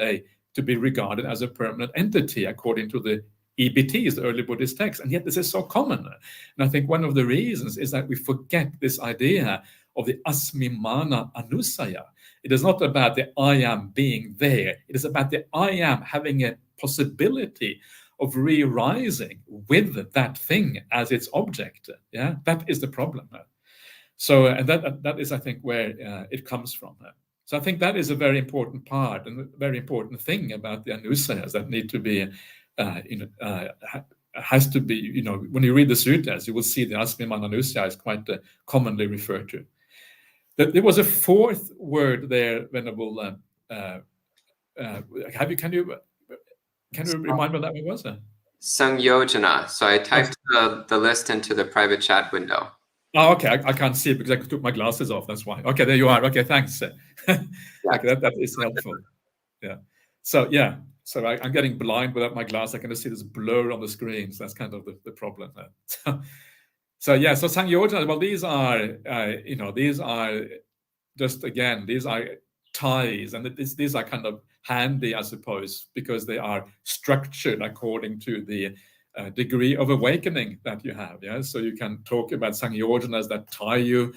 to be regarded as a permanent entity according to the EBTs, the early Buddhist texts, and yet this is so common. And I think one of the reasons is that we forget this idea of the asmimana anusaya. It is not about the I am being there. It is about the I am having a possibility of re-rising with that thing as its object. Yeah, that is the problem. So, and that is, I think, where it comes from. So I think that is a very important part and a very important thing about the anusayas that need to be, has to be, when you read the suttas, you will see the asmimana anusaya is quite commonly referred to. There was a fourth word there, Venerable. Can you remind me what that one was? Sangyojana. So I typed the list into the private chat window. Oh, okay. I can't see it because I took my glasses off. That's why. Okay, there you are. Okay, thanks. Okay, that is helpful. Yeah. So yeah. So I'm getting blind without my glass. I can just see this blur on the screen. So that's kind of the problem. So yeah. So Sangyojana. Well, these are just, again, these are ties, and these are kind of handy, I suppose, because they are structured according to the degree of awakening that you have. Yeah, so you can talk about Sangyojanas that tie you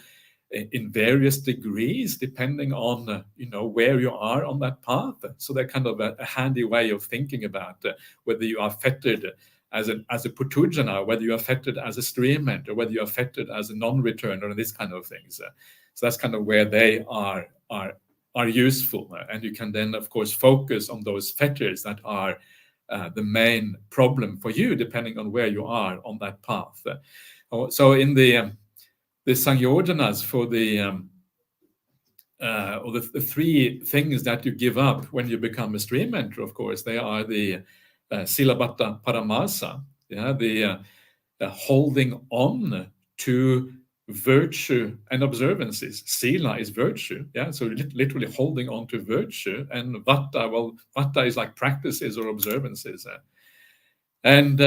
in various degrees depending on where you are on that path. So they're kind of a handy way of thinking about whether you are fettered as a putujana, whether you are fettered as a stream-enter, or whether you are fettered as a non-returner, and these kind of things. So that's kind of where they are useful, and you can then, of course, focus on those fetters that are the main problem for you, depending on where you are on that path. So in the Sangyojanas for the three things that you give up when you become a stream enter, of course, they are the Silabbata Paramasa, the holding on to virtue and observances. Sila is virtue, so literally holding on to virtue, and vata is like practices or observances. And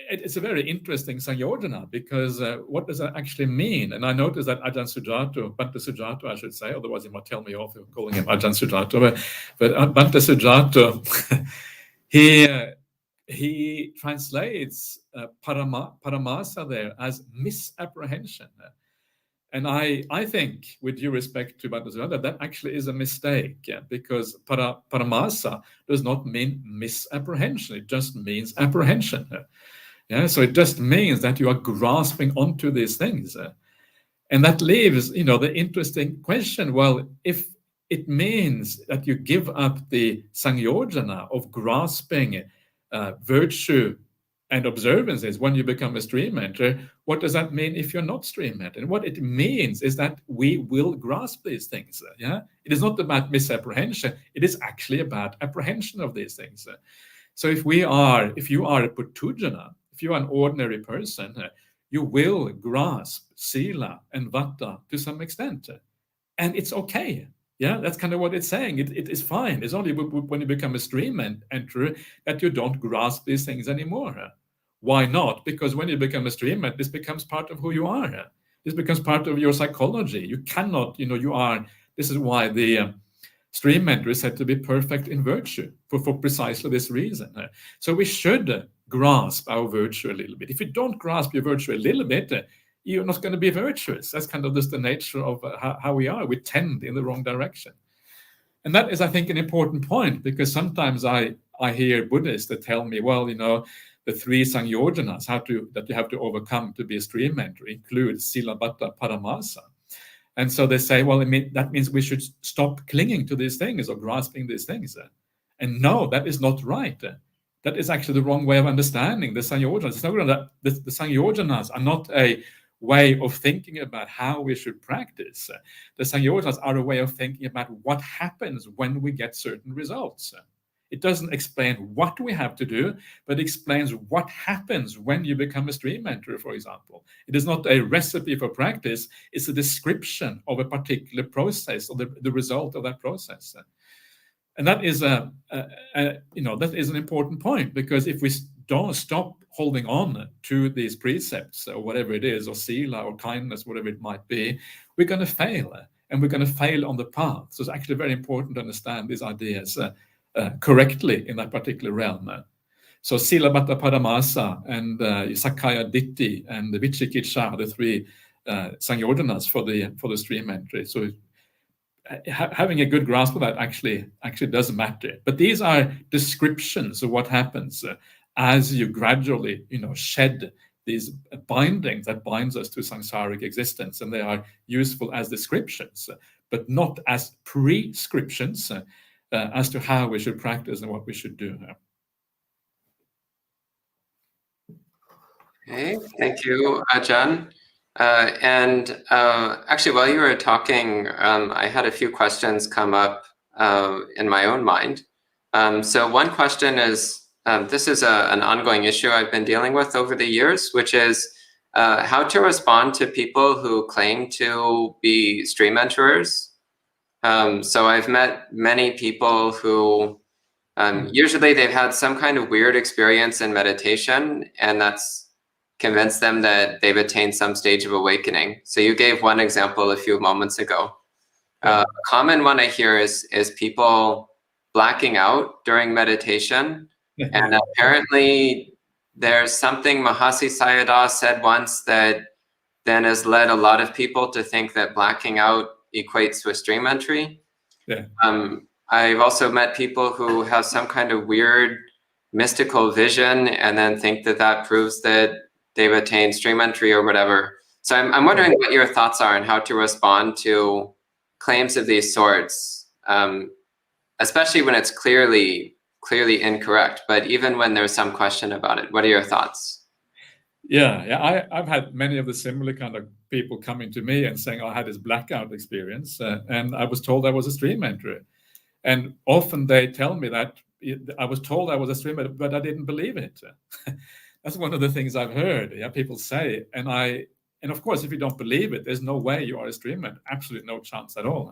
it's a very interesting Sangyojana, because what does that actually mean? And I noticed that Ajahn Sujato, Bhante Sujato, I should say, otherwise he might tell me off for calling him Ajahn Sujato, but Bhante Sujato, he translates paramasa there as misapprehension. And I think, with due respect to Bhante Sujato, that actually is a mistake, because paramasa does not mean misapprehension. It just means apprehension. So it just means that you are grasping onto these things. And that leaves, the interesting question, well, if it means that you give up the Sangyojana of grasping virtue and observances when you become a stream enter, what does that mean if you're not stream enter? And what it means is that we will grasp these things. It is not about misapprehension. It is actually about apprehension of these things. So if you are a putujana, if you are an ordinary person, you will grasp sila and vata to some extent. And it's okay. That's kind of what it's saying. It is fine. It's only when you become a stream enter that you don't grasp these things anymore. Why not? Because when you become a stream enter, this becomes part of who you are. This becomes part of your psychology. You cannot, this is why the stream enter is said to be perfect in virtue, for precisely this reason. So we should grasp our virtue a little bit. If you don't grasp your virtue a little bit, you're not going to be virtuous. That's kind of just the nature of how we are. We tend in the wrong direction. And that is, I think, an important point, because sometimes I hear Buddhists that tell me, well, the three Sangyojanas that you have to overcome to be a stream enter include Silabbata Paramasa. And so they say, well, that means we should stop clinging to these things or grasping these things. And no, that is not right. That is actually the wrong way of understanding the Sangyojanas. The Sangyojanas are not a way of thinking about how we should practice. The Sangyojanas are a way of thinking about what happens when we get certain results. It doesn't explain what we have to do, but explains what happens when you become a stream enter, for example. It is not a recipe for practice. It's a description of a particular process, or the result of that process. And that is that is an important point, because if we don't stop holding on to these precepts, or whatever it is, or sila, or kindness, whatever it might be, we're going to fail, and we're going to fail on the path. So it's actually very important to understand these ideas correctly in that particular realm. So Silabbata Paramasa and Sakaya Ditti and the Vicikicca are the three Sangyojanas for the stream entry. So having a good grasp of that actually does matter. But these are descriptions of what happens as you gradually, shed these bindings that binds us to samsaric existence, and they are useful as descriptions, but not as prescriptions as to how we should practice and what we should do. Okay, thank you, Ajahn. Actually, while you were talking, I had a few questions come up in my own mind. So one question is, this is an ongoing issue I've been dealing with over the years, which is how to respond to people who claim to be stream enterers. So I've met many people who usually they've had some kind of weird experience in meditation, and that's convinced them that they've attained some stage of awakening. So you gave one example a few moments ago. A common one I hear is people blacking out during meditation. And apparently there's something Mahasi Sayadaw said once that then has led a lot of people to think that blacking out equates with stream entry. Yeah. I've also met people who have some kind of weird mystical vision and then think that proves that they've attained stream entry or whatever. So I'm wondering what your thoughts are on how to respond to claims of these sorts, especially when it's clearly incorrect, but even when there's some question about it. What are your thoughts? Yeah, I've had many of the similar kind of people coming to me and saying, I had this blackout experience and I was told I was a stream enterer. And often they tell me that I was told I was a stream enterer, but I didn't believe it. That's one of the things I've heard. Yeah, people say, and of course, if you don't believe it, there's no way you are a stream enterer. Absolutely no chance at all.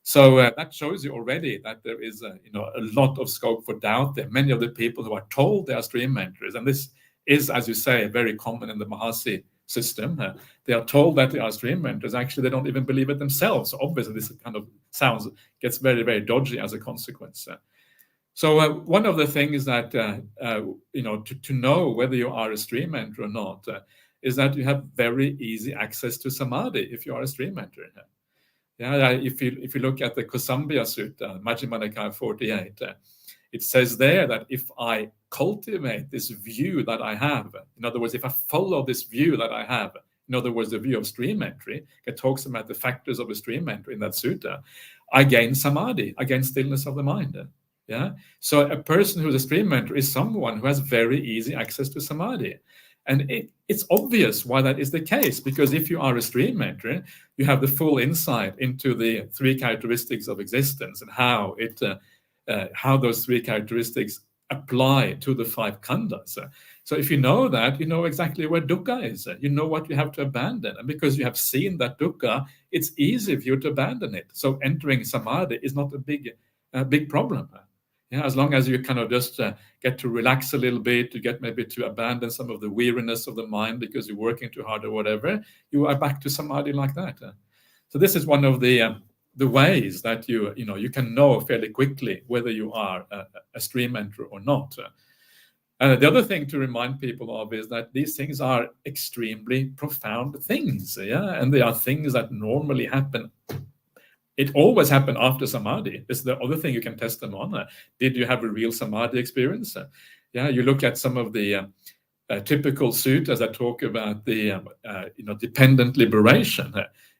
So that shows you already that there is a lot of scope for doubt there. Many of the people who are told they are stream enterers, and this is, as you say, very common in the Mahasi system. They are told that they are stream enterers. Actually, they don't even believe it themselves. So obviously, this kind of gets very, very dodgy as a consequence. So one of the things that, to know whether you are a stream enterer or not, is that you have very easy access to samadhi if you are a stream enterer. Yeah, if you look at the Kosambhya Sutta, Majjhima Nikaya 48, it says there that if I cultivate this view that I have, in other words, if I follow this view that I have, in other words, the view of stream entry, it talks about the factors of a stream entry in that sutta, I gain samadhi, I gain stillness of the mind. Yeah. So a person who's a stream enterer is someone who has very easy access to samadhi. And it's obvious why that is the case, because if you are a stream enterer, you have the full insight into the three characteristics of existence and how those three characteristics apply to the five khandhas. So if you know that, you know exactly where dukkha is. You know what you have to abandon. And because you have seen that dukkha, it's easy for you to abandon it. So entering samadhi is not a big problem. Yeah, as long as you kind of just get to relax a little bit, you get maybe to abandon some of the weariness of the mind because you're working too hard or whatever, you are back to samadhi like that. So this is one of the ways that you can know fairly quickly whether you are a stream enterer or not. The other thing to remind people of is that these things are extremely profound things, and they are things that normally happen. It always happened after samadhi. This is the other thing you can test them on. Did you have a real samadhi experience? You look at some of the typical suttas that talk about the dependent liberation.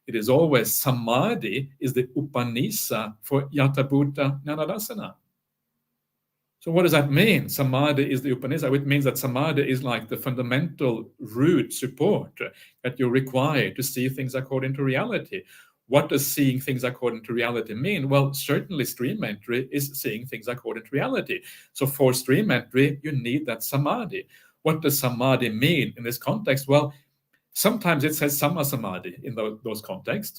It is always samadhi is the upanisa for yatabhuta jnanadasana. So what does that mean? Samadhi is the upanisa. It means that samadhi is like the fundamental root support that you require to see things according to reality. What does seeing things according to reality mean? Well, certainly stream entry is seeing things according to reality. So for stream entry, you need that samadhi. What does samadhi mean in this context? Well, sometimes it says samma samadhi in those contexts.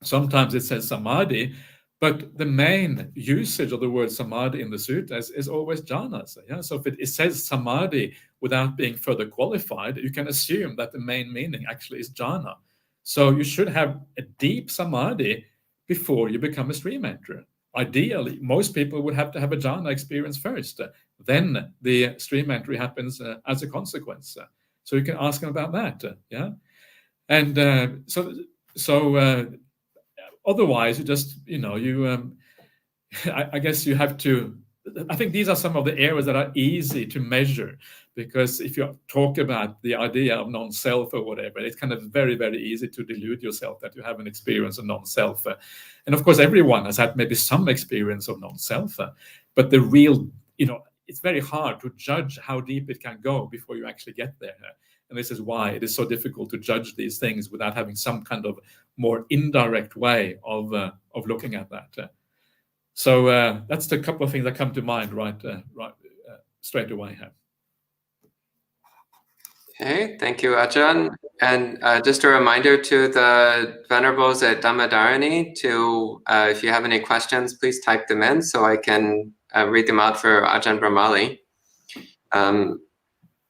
Sometimes it says samadhi, but the main usage of the word samadhi in the suttas is always jhana. Yeah? So if it says samadhi without being further qualified, you can assume that the main meaning actually is jhana. So you should have a deep samadhi before you become a stream enterer. ideally, most people would have to have a jhana experience first. Then the stream entry happens as a consequence. So you can ask them about that. Yeah, and so otherwise, you just I guess you have to. I think these are some of the areas that are easy to measure, because if you talk about the idea of non-self or whatever, it's kind of very, very easy to delude yourself that you have an experience of non-self. And of course, everyone has had maybe some experience of non-self, but the real, it's very hard to judge how deep it can go before you actually get there. And this is why it is so difficult to judge these things without having some kind of more indirect way of looking at that. So that's the couple of things that come to mind right straight away. Okay, thank you, Ajahn. And just a reminder to the Venerables at Dhammadharani to, if you have any questions, please type them in so I can read them out for Ajahn Brahmali.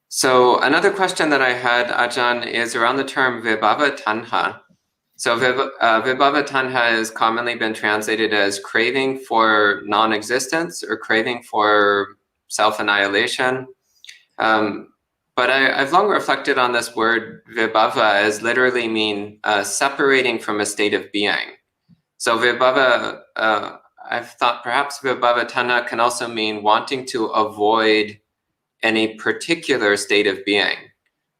So another question that I had, Ajahn, is around the term vibhava tanha. So vibhava tanha has commonly been translated as craving for non-existence or craving for self-annihilation. But I've long reflected on this word vibhava as literally mean separating from a state of being. So vibhava, I've thought perhaps vibhava tanha can also mean wanting to avoid any particular state of being,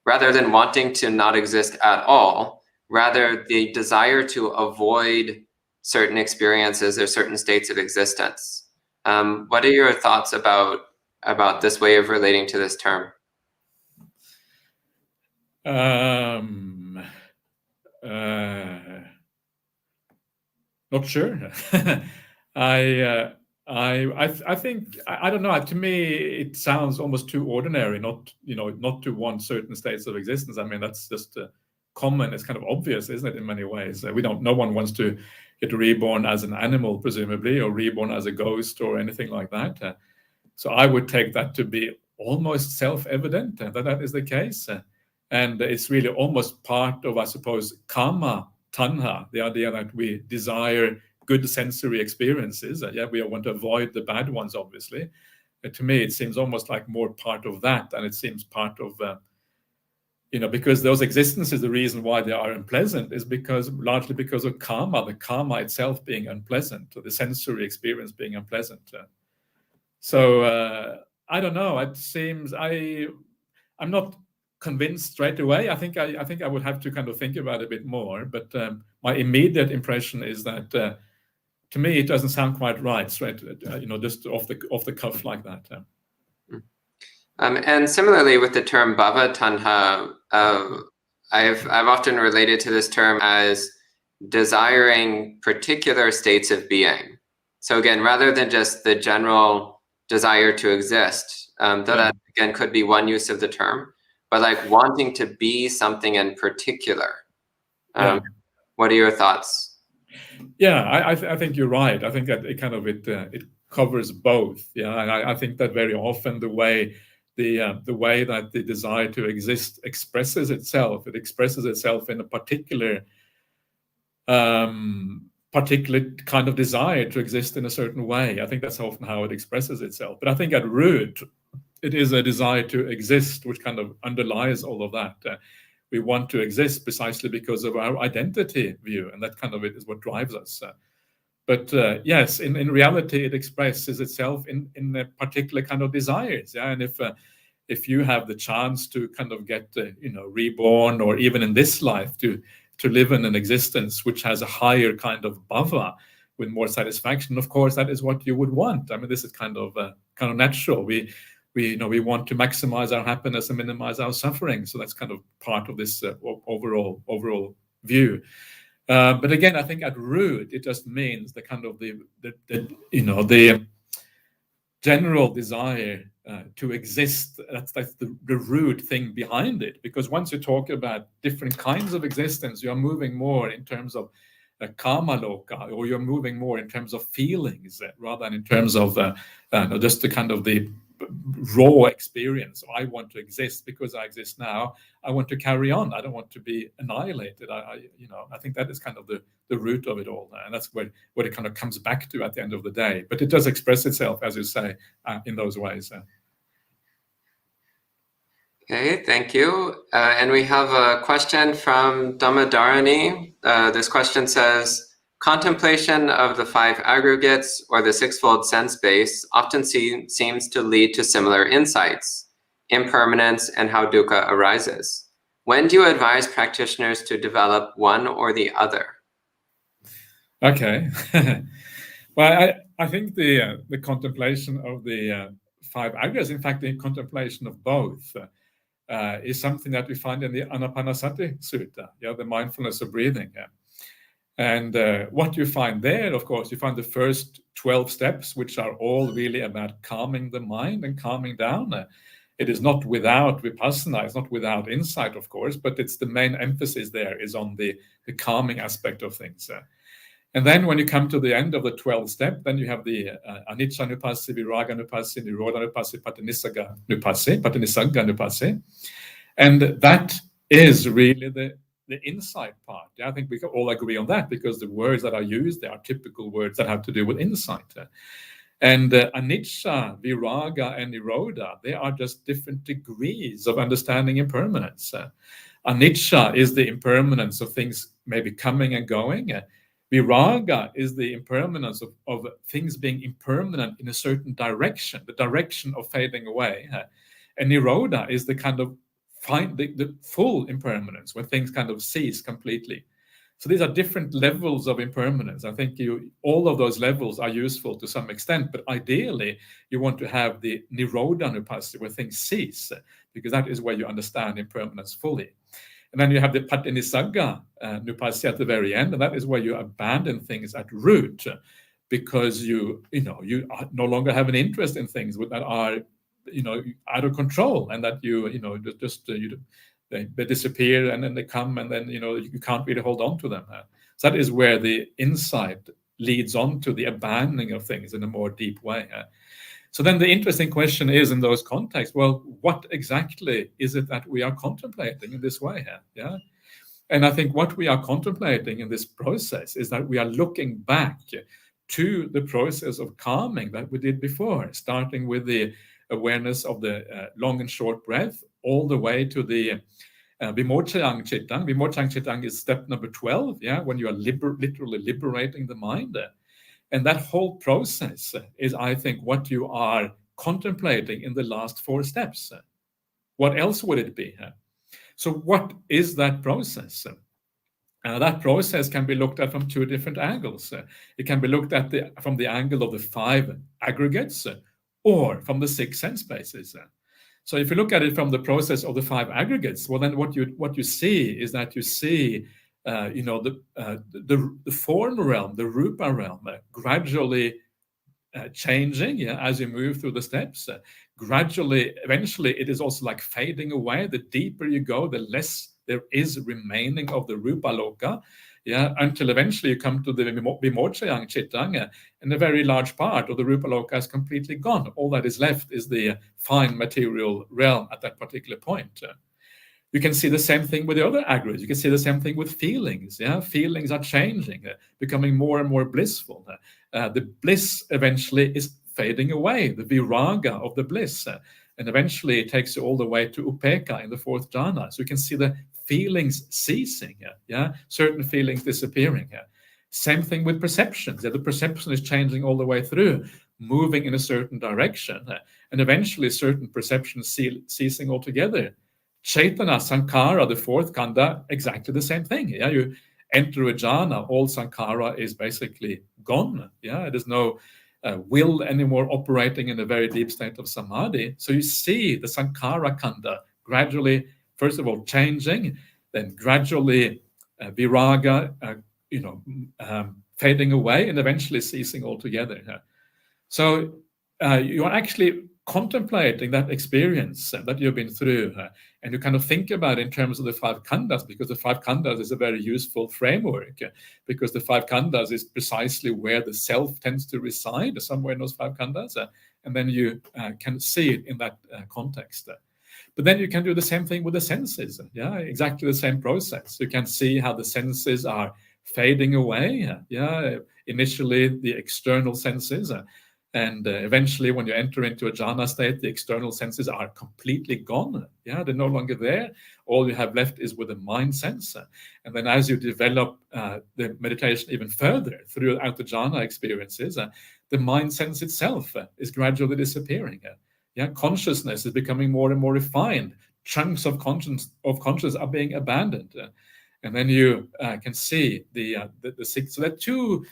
rather than wanting to not exist at all. Rather, the desire to avoid certain experiences or certain states of existence. What are your thoughts about this way of relating to this term? Not sure. I think, I don't know. To me, it sounds almost too ordinary, not to want certain states of existence. I mean, that's just common. It's kind of obvious, isn't it? In many ways, no one wants to get reborn as an animal, presumably, or reborn as a ghost or anything like that. So I would take that to be almost self-evident that is the case, and it's really almost part of, I suppose, kama tanha, the idea that we desire good sensory experiences. We want to avoid the bad ones, obviously. But to me, it seems almost like more part of that, and it seems part of, because those existences, the reason why they are unpleasant is largely because of karma, the karma itself being unpleasant, or the sensory experience being unpleasant. So I don't know. It seems I'm not convinced straight away. I think I would have to kind of think about it a bit more. But my immediate impression is that to me it doesn't sound quite right, straight. Just off the cuff like that. And similarly with the term bhava tanha, I've often related to this term as desiring particular states of being. So again, rather than just the general desire to exist, that again could be one use of the term, but like wanting to be something in particular. What are your thoughts? Yeah, I think you're right. I think that it covers both. Yeah, I think that very often the way that the desire to exist expresses itself, it expresses itself in a particular kind of desire to exist in a certain way. I think that's often how it expresses itself. But I think at root, it is a desire to exist, which kind of underlies all of that. We want to exist precisely because of our identity view, and that kind of it is what drives us. But yes, in reality, it expresses itself in a particular kind of desires. Yeah, and if you have the chance to kind of get reborn, or even in this life to live in an existence which has a higher kind of bhava with more satisfaction, of course, that is what you would want. I mean, this is kind of natural. We want to maximize our happiness and minimize our suffering. So that's kind of part of this overall view. But again, I think at root, it just means the kind of the general desire to exist. That's the root thing behind it. Because once you talk about different kinds of existence, you are moving more in terms of karma loka, or you're moving more in terms of feelings rather than in terms of just the kind of the raw experience. I want to exist because I exist now. I want to carry on. I don't want to be annihilated. I think that is kind of the root of it all, and that's what it kind of comes back to at the end of the day. But it does express itself, as you say, in those ways. Okay, thank you. And we have a question from Dhammadarani. This question says, contemplation of the 5 aggregates or the 6-fold sense base often seems to lead to similar insights, impermanence, and how dukkha arises. When do you advise practitioners to develop one or the other? Okay. Well, I think the contemplation of the 5 aggregates, in fact, the contemplation of both, is something that we find in the Anapanasati Sutta, the mindfulness of breathing. And what you find there, of course, you find the first 12 steps, which are all really about calming the mind and calming down. It is not without vipassana, it's not without insight, of course, but it's the main emphasis there is on the calming aspect of things. And then when you come to the end of the 12th step, then you have the anicca nupassi, viraga nupassi, nirodha nupassi, patinisagga nupassi. And that is really the insight part. I think we can all agree on that, because the words that are used, they are typical words that have to do with insight. And anicca, viraga, and nirodha, they are just different degrees of understanding impermanence. Anicca is the impermanence of things maybe coming and going. Viraga is the impermanence of things being impermanent in a certain direction, the direction of fading away. And nirodha is the kind of the full impermanence, when things kind of cease completely. So these are different levels of impermanence. I think all of those levels are useful to some extent, but ideally you want to have the nirodha nupassi, where things cease, because that is where you understand impermanence fully. And then you have the patinisagga nupassi at the very end, and that is where you abandon things at root, because you no longer have an interest in things that are out of control, and that they disappear, and then they come, and then you can't really hold on to them. So that is where the insight leads on to the abandoning of things in a more deep way. So then the interesting question is, in those contexts, well, what exactly is it that we are contemplating in this way here? Yeah. And I think what we are contemplating in this process is that we are looking back to the process of calming that we did before, starting with the awareness of the long and short breath, all the way to the vimochayang chittang. Vimochayang chittang is step number 12, when you are literally liberating the mind. And that whole process is, I think, what you are contemplating in the last 4 steps. What else would it be? So what is that process? That process can be looked at from 2 different angles. It can be looked at from the angle of the 5 aggregates, or from the 6 sense bases. So if you look at it from the process of the 5 aggregates, well, then what you see is that you see the form realm, the rupa realm, gradually changing as you move through the steps. Gradually, eventually, it is also like fading away. The deeper you go, the less there is remaining of the rupa loka, until eventually you come to the vimochayang chittang, and a very large part of the rupa loka is completely gone. All that is left is the fine material realm at that particular point. You can see the same thing with the other aggregates. You can see the same thing with feelings. Feelings are changing, becoming more and more blissful. The bliss eventually is fading away, the viraga of the bliss. And eventually it takes you all the way to upekkha in the 4th jhana. So you can see the feelings ceasing, certain feelings disappearing. Same thing with perceptions. The perception is changing all the way through, moving in a certain direction. And eventually certain perceptions ceasing altogether. Chaitana, Sankara, the 4th khandha, exactly the same thing. You enter a jhana, all Sankara is basically gone. There's no will anymore operating in a very deep state of samadhi. So you see the Sankara khandha gradually, first of all, changing, then gradually viraga, fading away, and eventually ceasing altogether. So you are actually contemplating that experience that you've been through, and you kind of think about it in terms of the 5 khandhas, because the 5 khandhas is a very useful framework, because the 5 khandhas is precisely where the self tends to reside, somewhere in those 5 khandhas, and then you can see it in that context. But then you can do the same thing with the senses. Yeah, exactly the same process. You can see how the senses are fading away. Yeah, initially the external senses, and eventually when you enter into a jhana state, the external senses are completely gone. Yeah, they're no longer there. All you have left is with the mind sense. And then as you develop the meditation even further throughout the jhana experiences, the mind sense itself is gradually disappearing. Yeah, consciousness is becoming more and more refined. Chunks of consciousness are being abandoned, and then you can see the six. So there are two.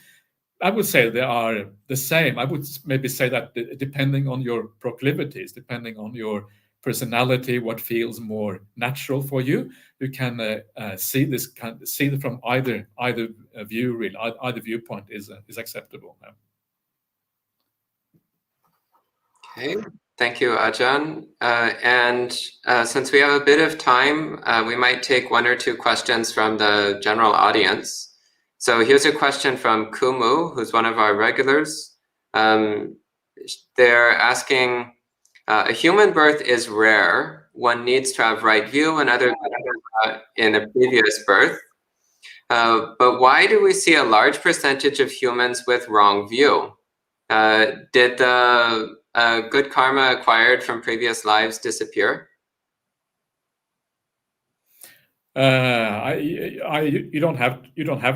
I would say they are the same. I would maybe say that depending on your proclivities, depending on your personality, what feels more natural for you, you can see this. See it from either view. Really, either viewpoint is acceptable. Okay. Thank you, Ajahn. And since we have a bit of time, we might take one or two questions from the general audience. So here's a question from Kumu, who's one of our regulars. They're asking, a human birth is rare. One needs to have right view and other in a previous birth. But why do we see a large percentage of humans with wrong view? Did the good karma acquired from previous lives disappear? You don't have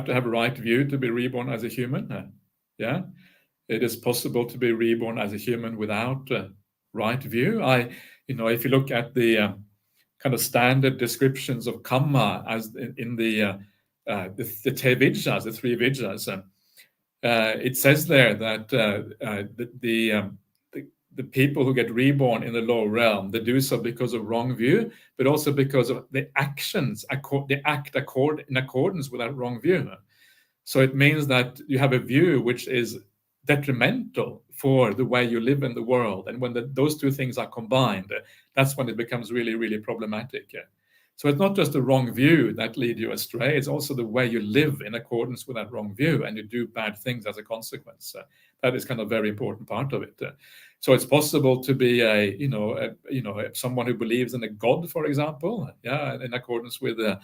to have a right view to be reborn as a human. Yeah, it is possible to be reborn as a human without right view. If you look at the kind of standard descriptions of karma as in the Te-Vidyas, the three Vidyas, it says there that the people who get reborn in the lower realm, they do so because of wrong view, but also because of the actions, they act in accordance with that wrong view. So it means that you have a view which is detrimental for the way you live in the world. And when those two things are combined, that's when it becomes really, really problematic. So it's not just the wrong view that lead you astray, it's also the way you live in accordance with that wrong view, and you do bad things as a consequence. That is kind of a very important part of it. So it's possible to be someone who believes in a god, for example, in accordance with the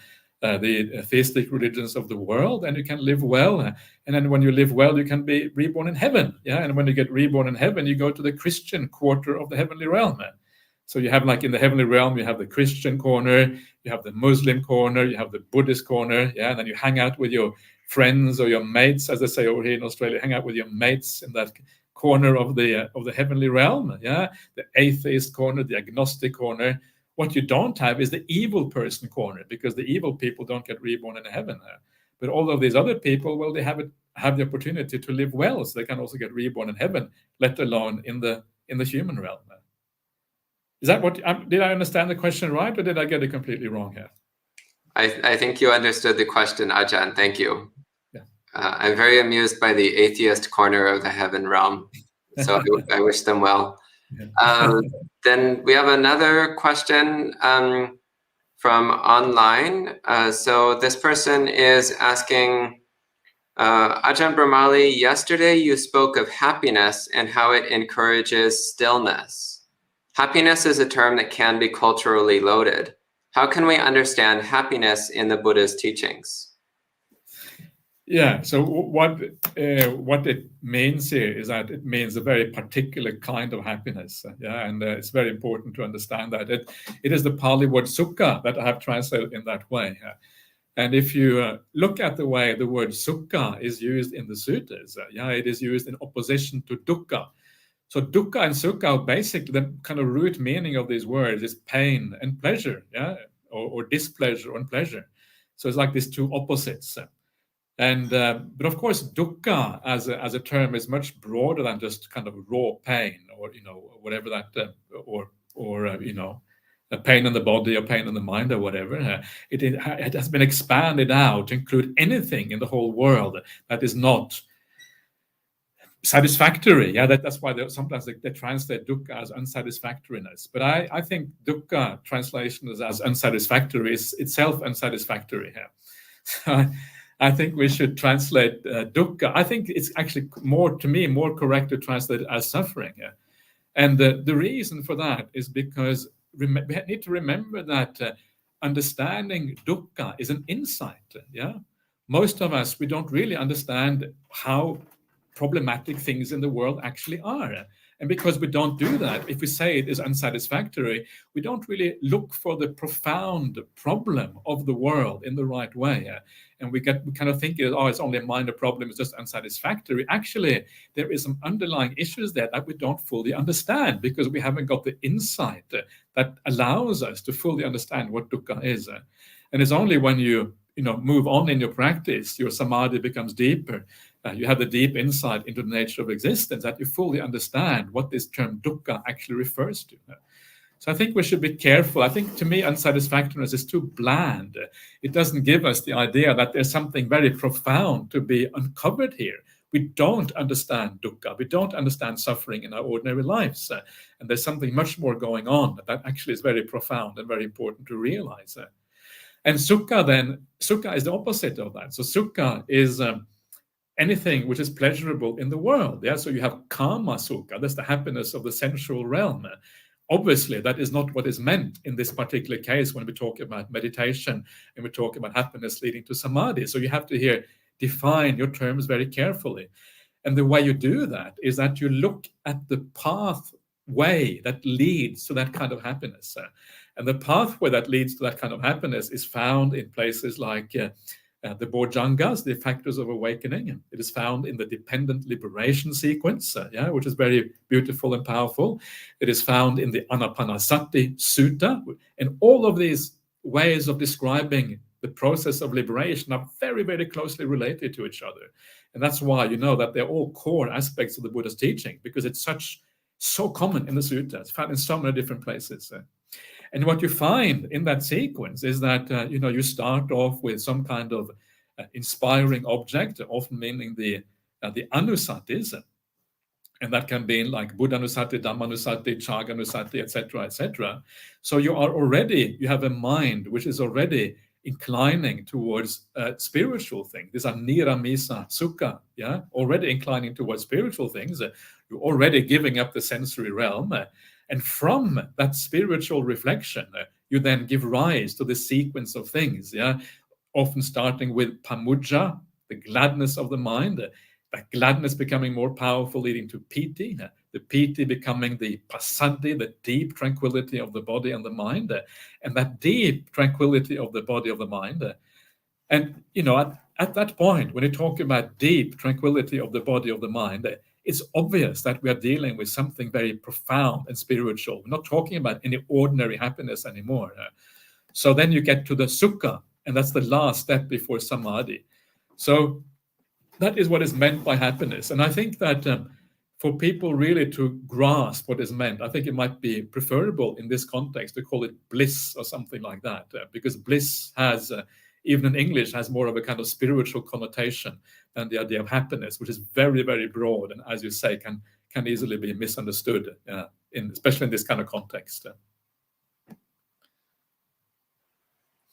theistic religions of the world, and you can live well. And then when you live well, you can be reborn in heaven. And when you get reborn in heaven, you go to the Christian quarter of the heavenly realm. So you have, like, in the heavenly realm, you have the Christian corner, you have the Muslim corner, you have the Buddhist corner, and then you hang out with your friends or your mates, as they say over here in Australia, hang out with your mates in that corner of the heavenly realm, the atheist corner, the agnostic corner. What you don't have is the evil person corner, because the evil people don't get reborn in heaven. But all of these other people, well, they have the opportunity to live well, so they can also get reborn in heaven, let alone in the human realm. Is that what? Did I understand the question right, or did I get it completely wrong here? I think you understood the question, Ajahn. Thank you. Yeah. I'm very amused by the atheist corner of the heaven realm, so I wish them well. Yeah. Then we have another question from online. So this person is asking, Ajahn Brahmali, yesterday you spoke of happiness and how it encourages stillness. Happiness is a term that can be culturally loaded. How can we understand happiness in the Buddha's teachings? Yeah, so what it means here is that it means a very particular kind of happiness. And it's very important to understand that. It is the Pali word sukha that I have translated in that way. And if you look at the way the word sukha is used in the suttas, it is used in opposition to dukkha. So dukkha and sukha, basically the kind of root meaning of these words is pain and pleasure, or displeasure and pleasure. So it's like these two opposites. And but of course, dukkha as a term is much broader than just kind of raw pain, or whatever that, or a pain in the body or pain in the mind or whatever. It has been expanded out to include anything in the whole world that is not satisfactory. That's why sometimes they translate dukkha as unsatisfactoriness. But I think dukkha translation as unsatisfactory is itself unsatisfactory here. So I think we should translate dukkha. I think it's actually more correct to translate it as suffering. And the reason for that is because we need to remember that understanding dukkha is an insight. Yeah, most of us, we don't really understand how problematic things in the world actually are. And because we don't do that, if we say it is unsatisfactory, we don't really look for the profound problem of the world in the right way. And we kind of think, oh, it's only a minor problem, it's just unsatisfactory. Actually, there is some underlying issues there that we don't fully understand because we haven't got the insight that allows us to fully understand what dukkha is. And it's only when you move on in your practice, your samadhi becomes deeper, you have the deep insight into the nature of existence, that you fully understand what this term dukkha actually refers to. So I think we should be careful. I think, to me, unsatisfactoriness is too bland. It doesn't give us the idea that there's something very profound to be uncovered here. We don't understand dukkha. We don't understand suffering in our ordinary lives. And there's something much more going on that actually is very profound and very important to realize. And sukha is the opposite of that. So sukha is anything which is pleasurable in the world. Yeah, so you have kama sukha, that's the happiness of the sensual realm. Obviously, that is not what is meant in this particular case when we talk about meditation and we talk about happiness leading to samadhi. So you have to here define your terms very carefully. And the way you do that is that you look at the pathway that leads to that kind of happiness. And the pathway that leads to that kind of happiness is found in places like the Bojjhangas, the factors of awakening. It is found in the dependent liberation sequence, which is very beautiful and powerful. It is found in the Anapanasati Sutta. And all of these ways of describing the process of liberation are very, very closely related to each other. And that's why you know that they're all core aspects of the Buddha's teaching, because it's so common in the sutta. It's found in so many different places. And what you find in that sequence is that you start off with some kind of inspiring object, often meaning the anusattis, and that can be like Buddhanusati, Dhammanusati, Chaganusati, etc., etc. So you have a mind which is already inclining towards spiritual things. These are niramisa sukha, already inclining towards spiritual things. You're already giving up the sensory realm. And from that spiritual reflection, you then give rise to the sequence of things, often starting with pamujja, the gladness of the mind, that gladness becoming more powerful, leading to piti, the piti becoming the passaddhi, the deep tranquility of the body and the mind, and that deep tranquility of the body of the mind. And, at that point, when you talk about deep tranquility of the body of the mind, it's obvious that we are dealing with something very profound and spiritual. We're not talking about any ordinary happiness anymore. So then you get to the sukha, and that's the last step before samadhi. So that is what is meant by happiness. And I think that for people really to grasp what is meant, I think it might be preferable in this context to call it bliss or something like that, because bliss has, even in English, has more of a kind of spiritual connotation than the idea of happiness, which is very, very broad, and as you say, can easily be misunderstood, especially in this kind of context.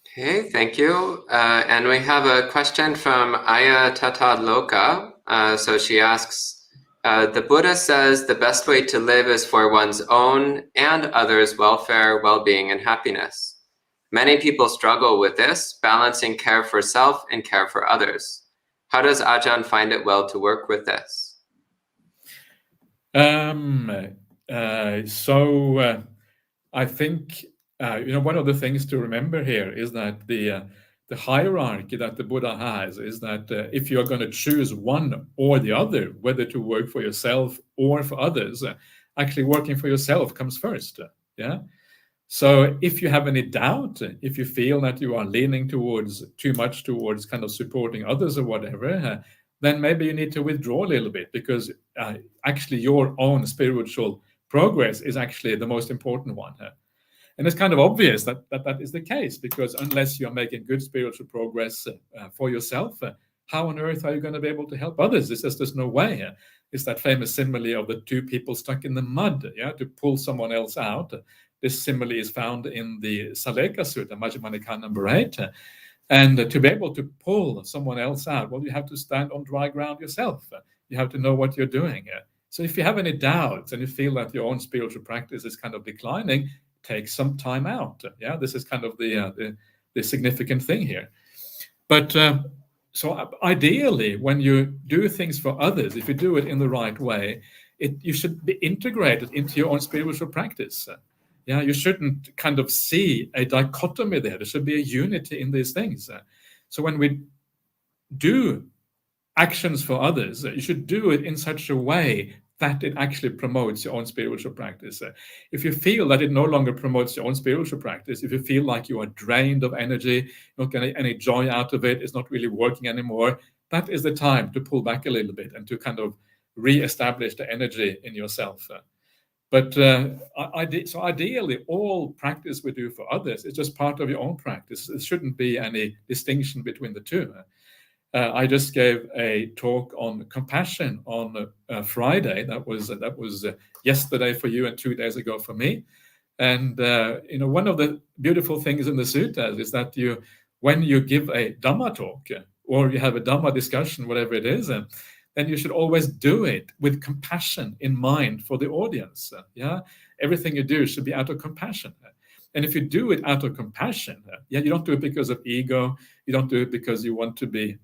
Okay, thank you. And we have a question from Aya Tata Loka. So she asks, the Buddha says the best way to live is for one's own and others' welfare, well-being, and happiness. Many people struggle with this, balancing care for self and care for others. How does Ajahn find it well to work with this? I think one of the things to remember here is that the hierarchy that the Buddha has is that if you are going to choose one or the other, whether to work for yourself or for others, actually working for yourself comes first. So if you have any doubt, if you feel that you are leaning too much towards kind of supporting others or whatever, then maybe you need to withdraw a little bit, because actually your own spiritual progress is actually the most important one. And it's kind of obvious that is the case, because unless you're making good spiritual progress for yourself, how on earth are you going to be able to help others? There's no way. It's that famous simile of the two people stuck in the mud, to pull someone else out. This simile is found in the Saleka Sutta, Majjhima Nikaya number 8. And to be able to pull someone else out, well, you have to stand on dry ground yourself. You have to know what you're doing. So if you have any doubts and you feel that your own spiritual practice is kind of declining, take some time out. Yeah, this is kind of the significant thing here. But so ideally, when you do things for others, if you do it in the right way, you should be integrated into your own spiritual practice. Yeah, you shouldn't kind of see a dichotomy there. There should be a unity in these things. So when we do actions for others, you should do it in such a way that it actually promotes your own spiritual practice. If you feel that it no longer promotes your own spiritual practice, if you feel like you are drained of energy, not getting any joy out of it, it's not really working anymore, that is the time to pull back a little bit and to kind of re-establish the energy in yourself. But so ideally, all practice we do for others is just part of your own practice. There shouldn't be any distinction between the two. I just gave a talk on compassion on Friday. That was yesterday for you and 2 days ago for me. And one of the beautiful things in the suttas is that when you give a Dhamma talk or you have a Dhamma discussion, whatever it is, then you should always do it with compassion in mind for the audience. Yeah, everything you do should be out of compassion. And if you do it out of compassion, you don't do it because of ego. You don't do it because you want to be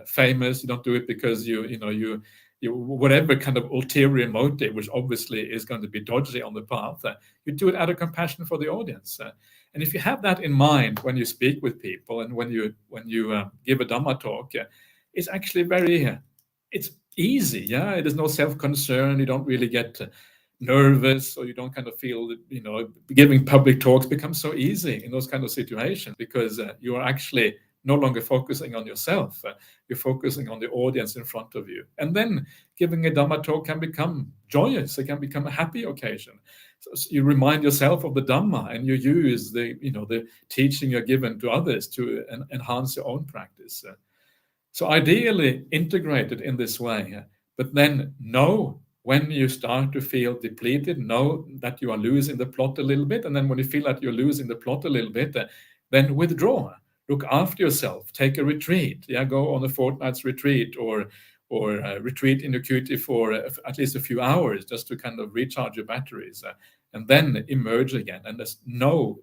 famous. You don't do it because you whatever kind of ulterior motive, which obviously is going to be dodgy on the path. You do it out of compassion for the audience. And if you have that in mind when you speak with people and when you give a Dhamma talk, it's actually it's easy. Yeah, there's no self-concern. You don't really get nervous, or you don't kind of feel giving public talks becomes so easy in those kind of situations because you are actually no longer focusing on yourself. You're focusing on the audience in front of you. And then giving a Dhamma talk can become joyous. It can become a happy occasion. So you remind yourself of the Dhamma and you use the teaching you're given to others to enhance your own practice. So ideally integrated in this way, but then know when you start to feel depleted, know that you are losing the plot a little bit. And then when you feel that you're losing the plot a little bit, then withdraw. Look after yourself. Take a retreat. Yeah, go on a fortnight's retreat or retreat in your kuti for at least a few hours just to kind of recharge your batteries and then emerge again. And just know,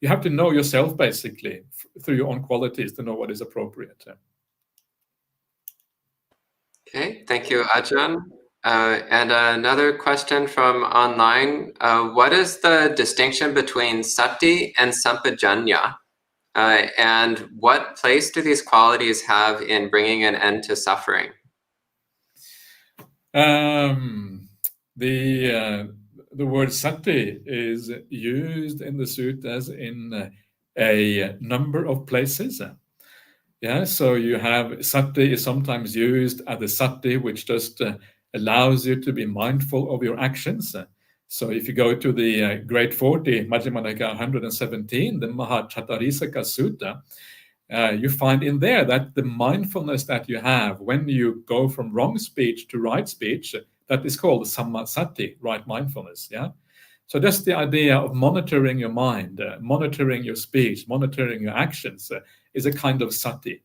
you have to know yourself basically through your own qualities to know what is appropriate. Okay, thank you, Ajahn. And another question from online. What is the distinction between sati and sampajanya? And what place do these qualities have in bringing an end to suffering? The word sati is used in the suttas in a number of places. Yeah, so you have sati is sometimes used as a sati, which just allows you to be mindful of your actions. So if you go to the Great 40, Majjhima Nikaya 117, the Mahachattarīsaka Sutta, you find in there that the mindfulness that you have when you go from wrong speech to right speech, that is called sammasati, right mindfulness. Yeah. So that's the idea of monitoring your mind, monitoring your speech, monitoring your actions is a kind of sati.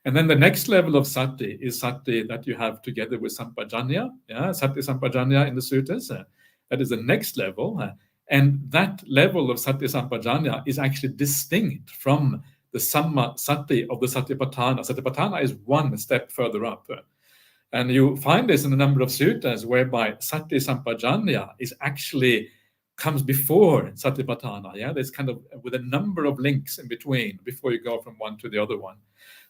And then the next level of sati is sati that you have together with sampajanya. Yeah, sati sampajanya in the suttas. That is the next level. And that level of sati sampajanya is actually distinct from the samma sati of the satipatthana. Satipatthana is one step further up. And you find this in a number of suttas whereby sati sampajanya is actually comes before satipatthana. Yeah, there's kind of with a number of links in between before you go from one to the other one.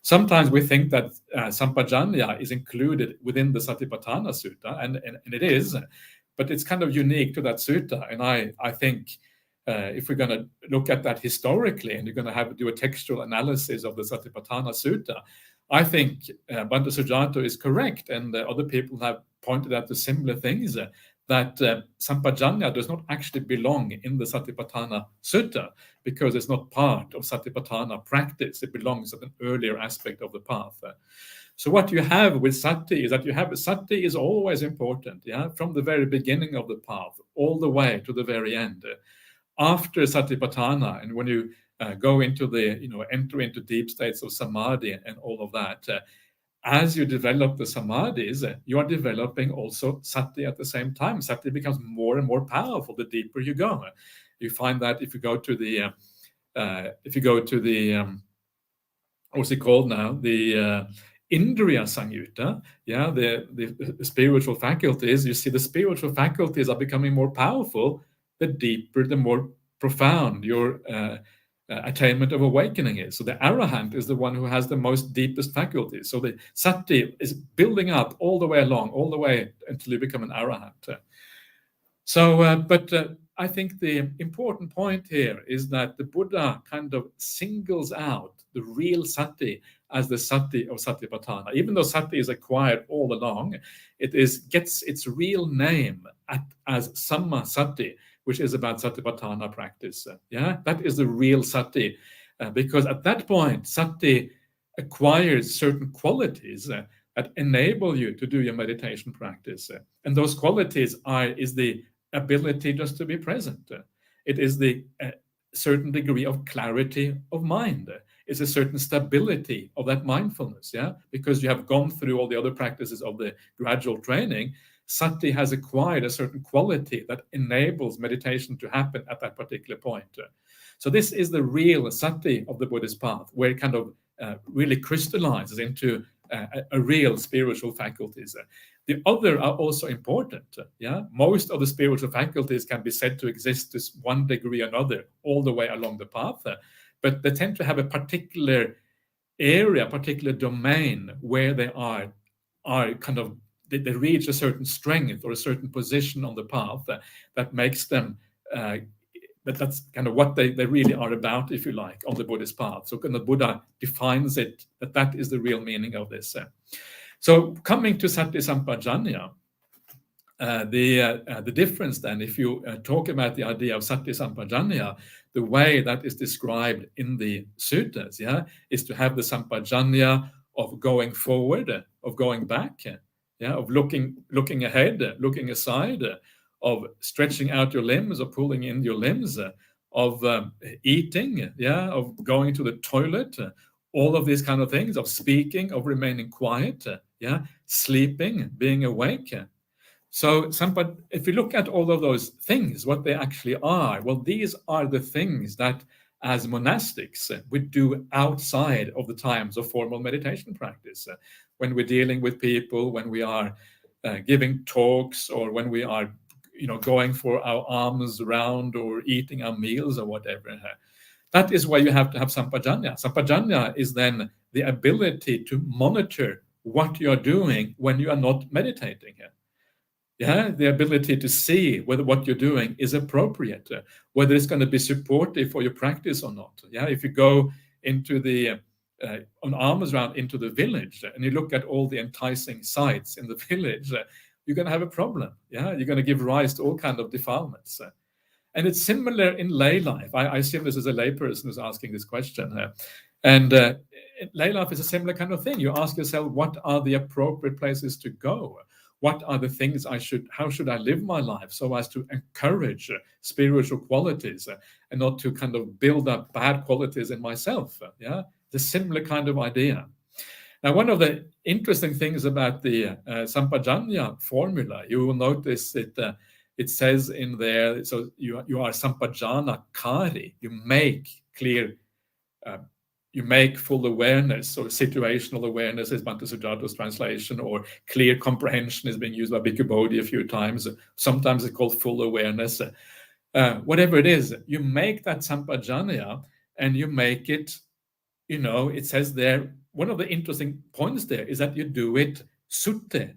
Sometimes we think that sampajanya is included within the Satipatthana Sutta, and it is, but it's kind of unique to that sutta. And I think if we're going to look at that historically and you're going to do a textual analysis of the Satipatthana Sutta, I think Bhante Sujato is correct, and other people have pointed out the similar things, that sampajanya does not actually belong in the Satipatthana Sutta because it's not part of Satipatthana practice. It belongs at an earlier aspect of the path. So what you have with sati is that sati is always important, yeah, from the very beginning of the path all the way to the very end. After satipatthana, and when you go into enter into deep states of samadhi and all of that, as you develop the samadhis, you are developing also sati at the same time. Sati becomes more and more powerful the deeper you go. You find that if you go to the what's it called now? The Indriya Samyutta, the spiritual faculties. You see, the spiritual faculties are becoming more powerful the deeper, the more profound your attainment of awakening is. So the arahant is the one who has the most deepest faculties. So the sati is building up all the way along, all the way until you become an arahant. But I think the important point here is that the Buddha kind of singles out the real sati as the sati of satipatthana. Even though sati is acquired all along, it gets its real name as samma sati, which is about satipatthana practice. That is the real sati, because at that point, sati acquires certain qualities that enable you to do your meditation practice. And those qualities is the ability just to be present. It is the certain degree of clarity of mind. It's a certain stability of that mindfulness, because you have gone through all the other practices of the gradual training. Sati has acquired a certain quality that enables meditation to happen at that particular point. So this is the real sati of the Buddhist path, where it kind of really crystallizes into a real spiritual faculties. The other are also important. Most of the spiritual faculties can be said to exist to one degree or another all the way along the path, but they tend to have a particular area, particular domain where they are kind of they reach a certain strength or a certain position on the path that makes them that's kind of what they really are about, if you like, on the Buddhist path. So the Buddha defines it that is the real meaning of this. So coming to Sati Sampajanya, the difference then, if you talk about the idea of Sati Sampajanya, the way that is described in the suttas, is to have the Sampajanya of going forward, of going back, of looking ahead, looking aside, of stretching out your limbs or pulling in your limbs, of eating, of going to the toilet, all of these kind of things, of speaking, of remaining quiet, sleeping, being awake. So if you look at all of those things, what they actually are, well, these are the things that as monastics we do outside of the times of formal meditation practice. When we're dealing with people, when we are giving talks, or when we are going for our alms round or eating our meals or whatever. That is why you have to have sampajanya. Sampajanya is then the ability to monitor what you're doing when you are not meditating. The ability to see whether what you're doing is appropriate, whether it's going to be supportive for your practice or not. If you go into the on alms round into the village and you look at all the enticing sights in the village, you're going to have a problem. You're going to give rise to all kinds of defilements. And it's similar in lay life. I assume this is a layperson who's asking this question. And lay life is a similar kind of thing. You ask yourself, what are the appropriate places to go? What are the things how should I live my life so as to encourage spiritual qualities and not to kind of build up bad qualities in myself? The similar kind of idea. Now, one of the interesting things about the Sampajanya formula, you will notice it says in there, so you are Sampajana Kari, you make clear, you make full awareness, or situational awareness is Bhante Sujata's translation, or clear comprehension is being used by Bhikkhu Bodhi a few times. Sometimes it's called full awareness. Whatever it is, you make that Sampajanya and you make it, it says there, one of the interesting points there is that you do it sutte,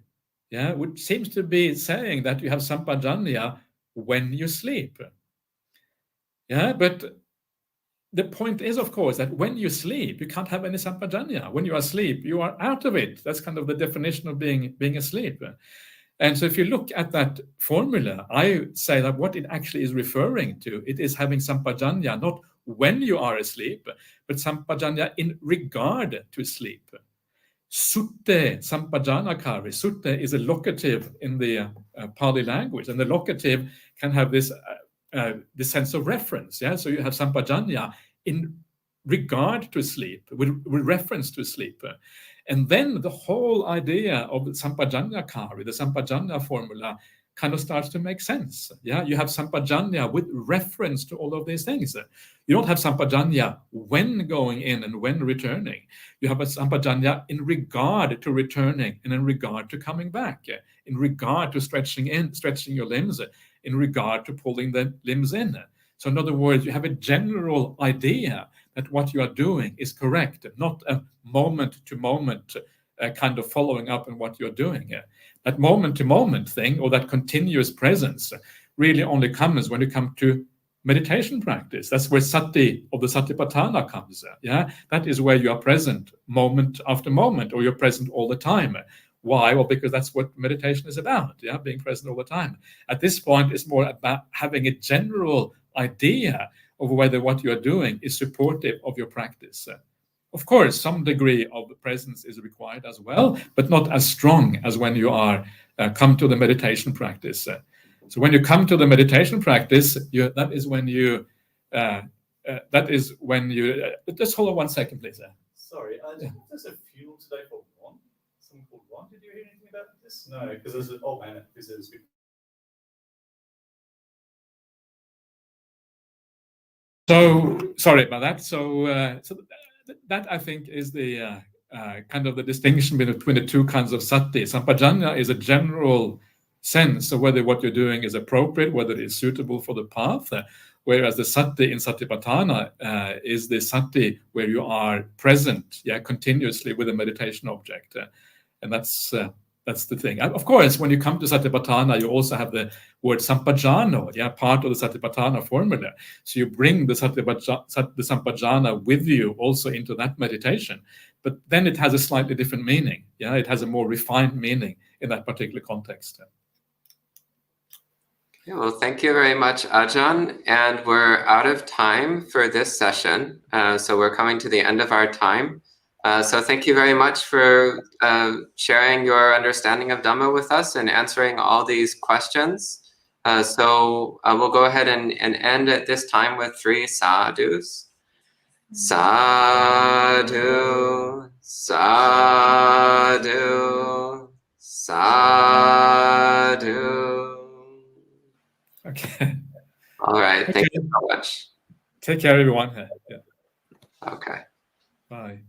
which seems to be saying that you have sampajanya when you sleep. But the point is, of course, that when you sleep, you can't have any sampajanya. When you are asleep, you are out of it. That's kind of the definition of being asleep. And so if you look at that formula, I say that what it actually is referring to, it is having sampajanya, not when you are asleep, but sampajanya in regard to sleep. Sutte sampajanakari. Sutte is a locative in the Pali language, and the locative can have this sense of reference. So you have sampajanya in regard to sleep, with reference to sleep. And then the whole idea of the Sampajanya-kari, the Sampajanya formula, kind of starts to make sense. Yeah, you have Sampajanya with reference to all of these things. You don't have Sampajanya when going in and when returning. You have a Sampajanya in regard to returning and in regard to coming back, in regard to stretching your limbs, in regard to pulling the limbs in. So in other words, you have a general idea that what you are doing is correct, not a moment-to-moment kind of following up on what you're doing. That moment-to-moment thing, or that continuous presence, really only comes when you come to meditation practice. That's where sati of the satipatthana comes. Yeah, that is where you are present moment after moment, or you're present all the time. Why? Well, because that's what meditation is about. Yeah, being present all the time. At this point, it's more about having a general idea of whether what you're doing is supportive of your practice. Of course, some degree of presence is required as well, but not as strong as when you are come to the meditation practice. So when you come to the meditation practice, that is when you just hold on 1 second, please. Sorry, there's a funeral today for Ron. Someone called Ron. Did you hear anything about this? No, because there's an old man that visitors. So sorry about that. So that I think is the kind of the distinction between the two kinds of sati. Sampajanya is a general sense of whether what you're doing is appropriate, whether it is suitable for the path, whereas the sati in satipatthana is the sati where you are present, continuously with a meditation object, and that's the thing. And of course, when you come to satipatthana, you also have the word sampajano, part of the satipatthana formula. So you bring the sampajana with you also into that meditation, but then it has a slightly different meaning. Yeah, it has a more refined meaning in that particular context. Yeah, well, thank you very much, Ajahn. And we're out of time for this session. So we're coming to the end of our time. So thank you very much for sharing your understanding of Dhamma with us and answering all these questions. So we'll go ahead and end at this time with 3 sadhus. Sadhu, sadhu, sadhu. Okay. All right. Thank you so much. Take care, everyone. Yeah. Okay. Bye.